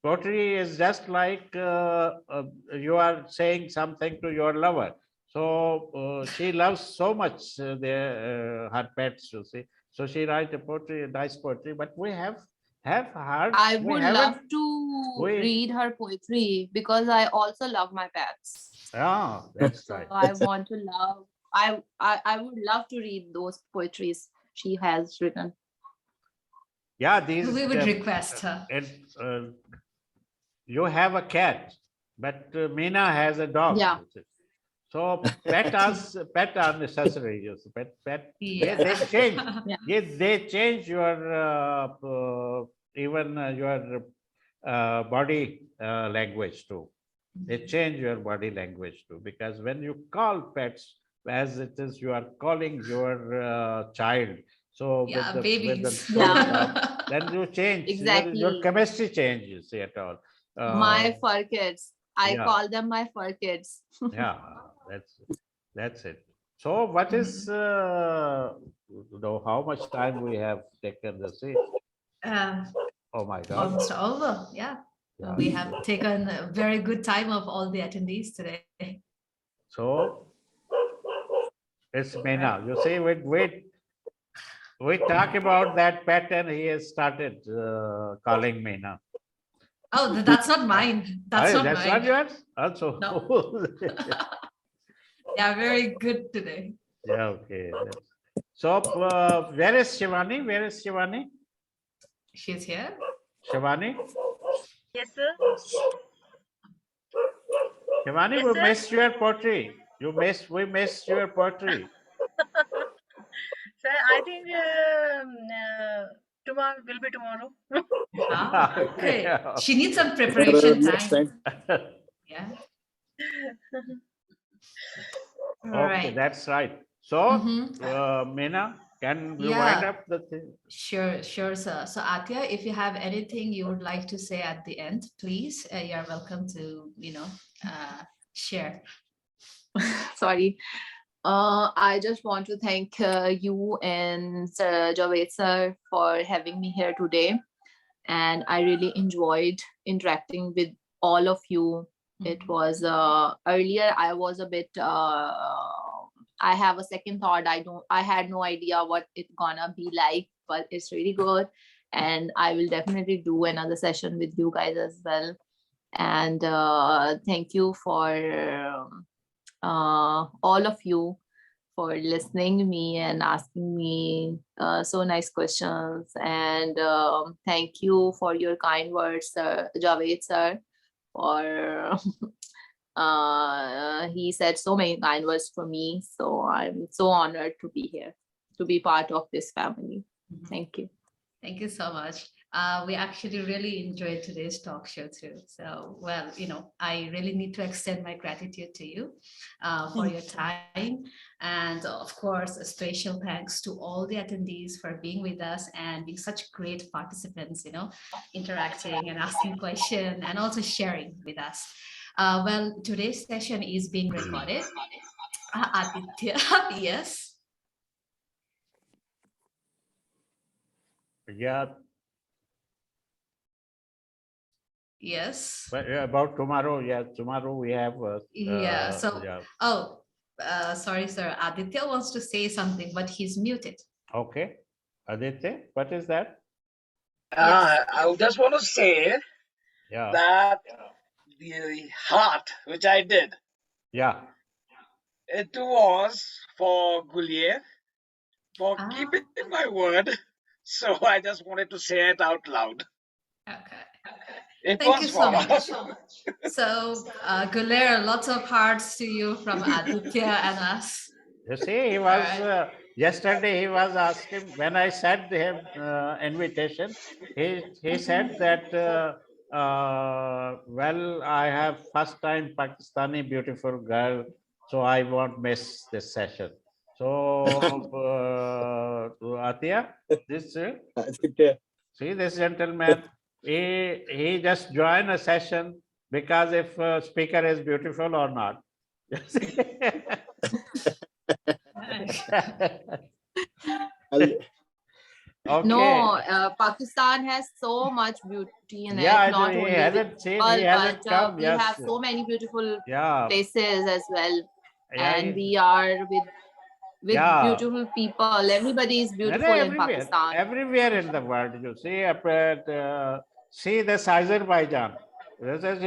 poetry is just like you are saying something to your lover. So she loves so much her pets, you see. So she writes a poetry, nice poetry. But we have heard. I would love to read her poetry because I also love my pets. Ah, that's so right. I want to love. I would love to read those poetries she has written. Yeah, these. We would request her. You have a cat, but Meena has a dog. Yeah. So pet are necessary. Yes, pet. Yeah. They change. Yeah. Yes, they change your even your body language too. They change your body language too, because when you call pets, as it is, you are calling your child. So yeah, with babies. Then you change. Exactly. Your chemistry changes at all. My fur kids. I call them my fur kids. Yeah, that's it. So what is how much time we have taken the seat? Oh my God. Almost over. Yeah. We have taken a very good time of all the attendees today. So it's Meena. You see, we talk about that pet and he has started calling Meena. Oh, that's not mine. That's not that's mine. not yours? Also. No. Yeah, very good today. Yeah, okay. So where is Shivani? Where is Shivani? She's here. Shivani? Yes, sir. Shivani, Yes, we sir. missed your poetry. We missed your poetry. Sir, I think tomorrow will be tomorrow. Okay. She needs some preparation Next time. time. Yeah. All Okay, right. that's right. So, Meena, can you wind up the thing? Sure, sir. So Atya, if you have anything you would like to say at the end, please, you're welcome to, share. Sorry. I just want to thank you and Javed sir for having me here today. And I really enjoyed interacting with all of you. It was earlier I was a bit I have a second thought. I had no idea what it's gonna be like, but it's really good. And I will definitely do another session with you guys as well. And thank you for all of you for listening to me and asking me so nice questions. And thank you for your kind words, sir, Javed sir, for he said so many kind words for me. So I'm so honored to be here, to be part of this family. Thank you. Thank you so much. We actually really enjoyed today's talk show too. So, well, I really need to extend my gratitude to you for your time. And of course, a special thanks to all the attendees for being with us and being such great participants, interacting and asking questions and also sharing with us. Well, today's session is being recorded. Aditya, yes. Yeah. Yes. But about tomorrow, yeah, tomorrow we have. Yeah. So, yeah. oh, sorry, sir. Aditya wants to say something, but he's muted. Okay. Aditya, what is that? I just want to say Yeah. that the heart, which I did, Yeah. it was for Gulier, for keeping my word. So I just wanted to say it out loud. Okay. It Thank you was so for much. So, Guler, lots of hearts to you from Aditya and us. You see, he was yesterday. He was asking when I sent him invitation. He said that well, I have first time Pakistani beautiful girl, so I won't miss this session. So Atiya, this see this gentleman. He just joined a session because if speaker is beautiful or not. Okay. No, Pakistan has so much beauty in Yeah, it. Not he only hasn't seen, he hasn't but come. we Yes. have so many beautiful Yeah. places as well. Yeah, And we are with yeah. beautiful people. Everybody is beautiful in Everywhere, Pakistan. everywhere in the world, you see this Azerbaijan.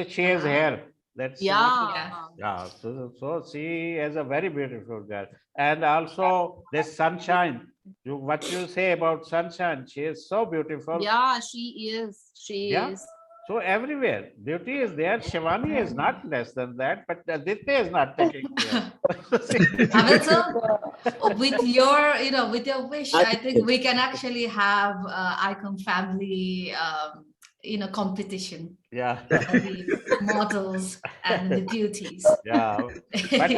She is here. That's Yeah. yeah. So she is a very beautiful girl, and also this sunshine. What you say about sunshine? She is so beautiful. Yeah, she is. She Yeah. is. So everywhere, beauty is there. Shivani is not less than that, but Aditya is not taking care. Avel sir, with your, with your wish, I think we can actually have ICOM family, competition. Yeah. The models and the beauties. Yeah. But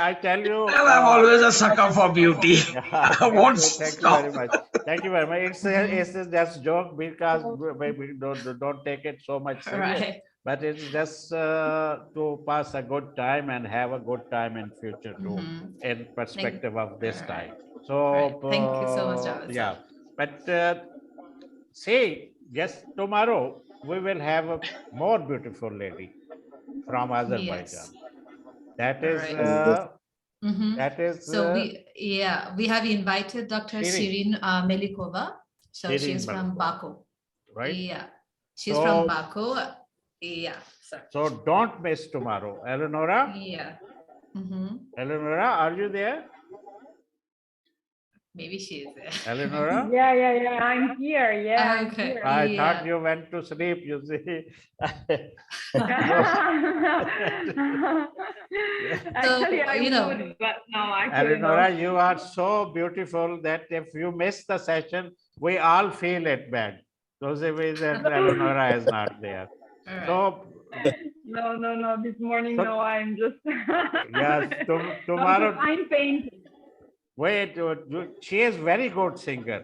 I tell you, Well, I'm always a sucker for beauty. Yeah, I won't thank you stop. very much. Thank you very much. It's just joke because maybe don't take it so much serious. Right. But it's just to pass a good time and have a good time in future too, in perspective of this time. So thank you so much, Javed, yeah. But see, yes, tomorrow we will have a more beautiful lady from Azerbaijan. Yes. That is. Right. That is. So we have invited Dr. Shirin Melikova. So Shirin she's from Baku. Right? Yeah. She's from Baku. Yeah. So don't miss tomorrow. Eleonora? Yeah. Eleonora, are you there? Maybe she is there. Eleonora? Yeah. I'm here. Yeah. Okay. I thought you went to sleep, you see. Actually, I would, but no, actually Eleonora, no. you are so beautiful that if you miss the session, we all feel it bad. Those are ways that Eleonora is not there. Right. So No. This morning, no. I'm just. Yes, tomorrow. I'm painting. Wait, she is very good singer.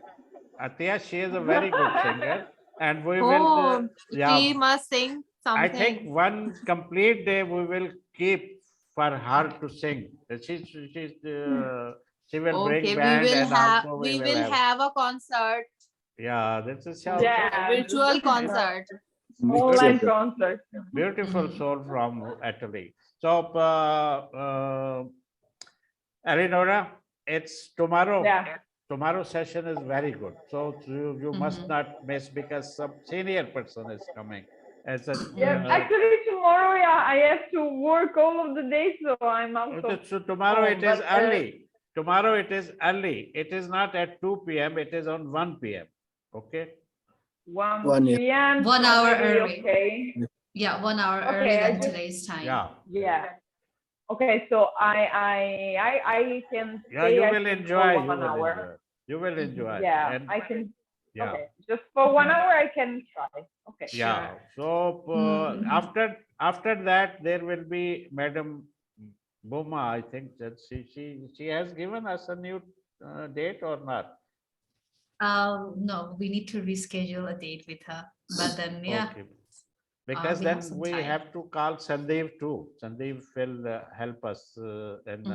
Atiya, she is a very good singer, and we will. She must sing something. I think one complete day we will keep for her to sing. She will bring band we will have a concert. Yeah, this is virtual concert. Online concert. Beautiful soul from Italy. So, Eleonora, it's tomorrow. Yeah. Tomorrow's session is very good. So you must not miss because some senior person is coming. It's a, Yeah, actually tomorrow, yeah, I have to work all of the day, so I'm out of so tomorrow home, it is but, early. Tomorrow it is early. It is not at 2 p.m. It is on 1 p.m. Okay. 1 1 year. p.m. 1 so hour maybe early. okay. Yeah, 1 hour Okay, earlier I than just today's time. Yeah. yeah. Okay, so I can Yeah, stay you I will think enjoy. for You 1 will hour. enjoy. You will enjoy. Yeah, And I can. yeah. Okay, just for 1 hour I can try. Okay. Yeah. So after that there will be Madam Boma. I think that she has given us a new date or not. No, we need to reschedule a date with her. But then, yeah, Okay. Because we then have some we time. have to call Sandeep too. Sandeep will help us and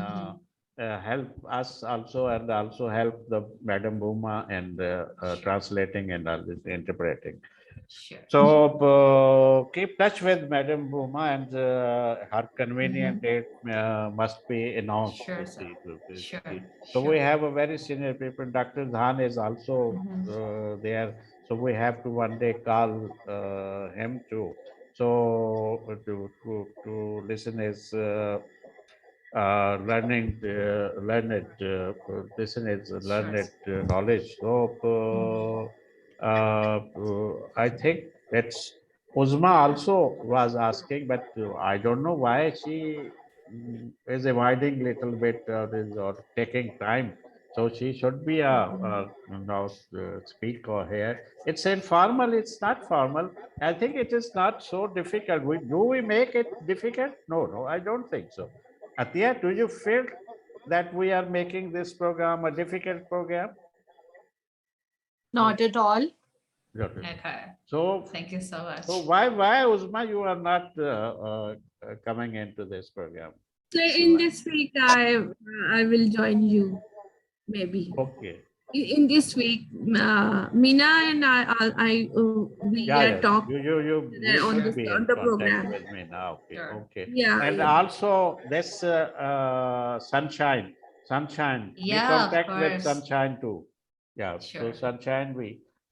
help us also, and also help the Madam Boma and translating and all this interpreting. Sure. So keep touch with Madam Boma, and her convenient date must be announced. Sure, to sir. see. Sure. So we have a very senior people. Dr. Dhan is also there. So we have to one day call him too. So to listen his learning, listen his learned knowledge. So I think that's Uzma also was asking, but I don't know why she is avoiding little bit or taking time. So she should be speak or here. It's informal. It's not formal. I think it is not so difficult. We make it difficult? No, I don't think so. Atiya, do you feel that we are making this program a difficult program? Not at all. Okay. So thank you so much. So why Uzma, you are not coming into this program? So in this week, I will join you, maybe. Okay. In this week, Mina and we are talking You on should be in the contact program. with me now. Okay. Okay. Yeah. And also this Sunshine. We Yeah, of contact with course. Sunshine too. Yeah. Sure. So Sunshine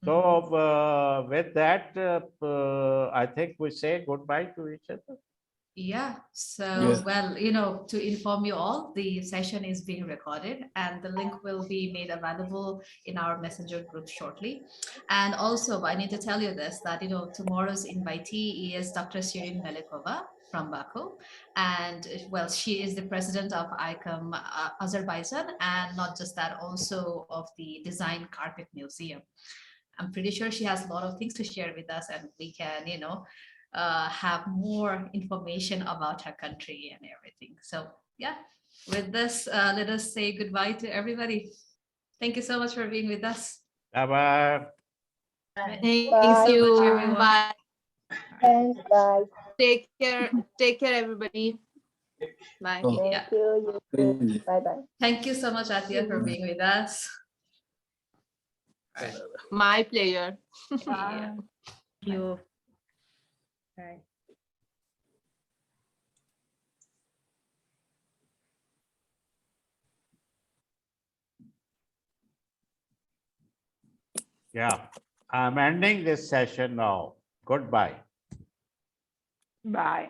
So with that, I think we say goodbye to each other. Yeah, so, Yes. well, to inform you all, the session is being recorded and the link will be made available in our messenger group shortly. And also, I need to tell you this, that, tomorrow's invitee is Dr. Shirin Melikova from Baku. And, well, she is the president of ICOM Azerbaijan, and not just that, also of the Design Carpet Museum. I'm pretty sure she has a lot of things to share with us, and we can, have more information about her country and everything. So yeah, with this, let us say goodbye to everybody. Thank you so much for being with us. Bye-bye. Thank Bye. you. everyone. Bye. Thanks, bye. Take care, everybody. Bye. Oh. Yeah. Thank you. You too. Bye-bye. Thank you so much, Atiya, for being with us. My pleasure. Yeah. Thank you. Bye. Yeah. I'm ending this session now. Goodbye. Bye.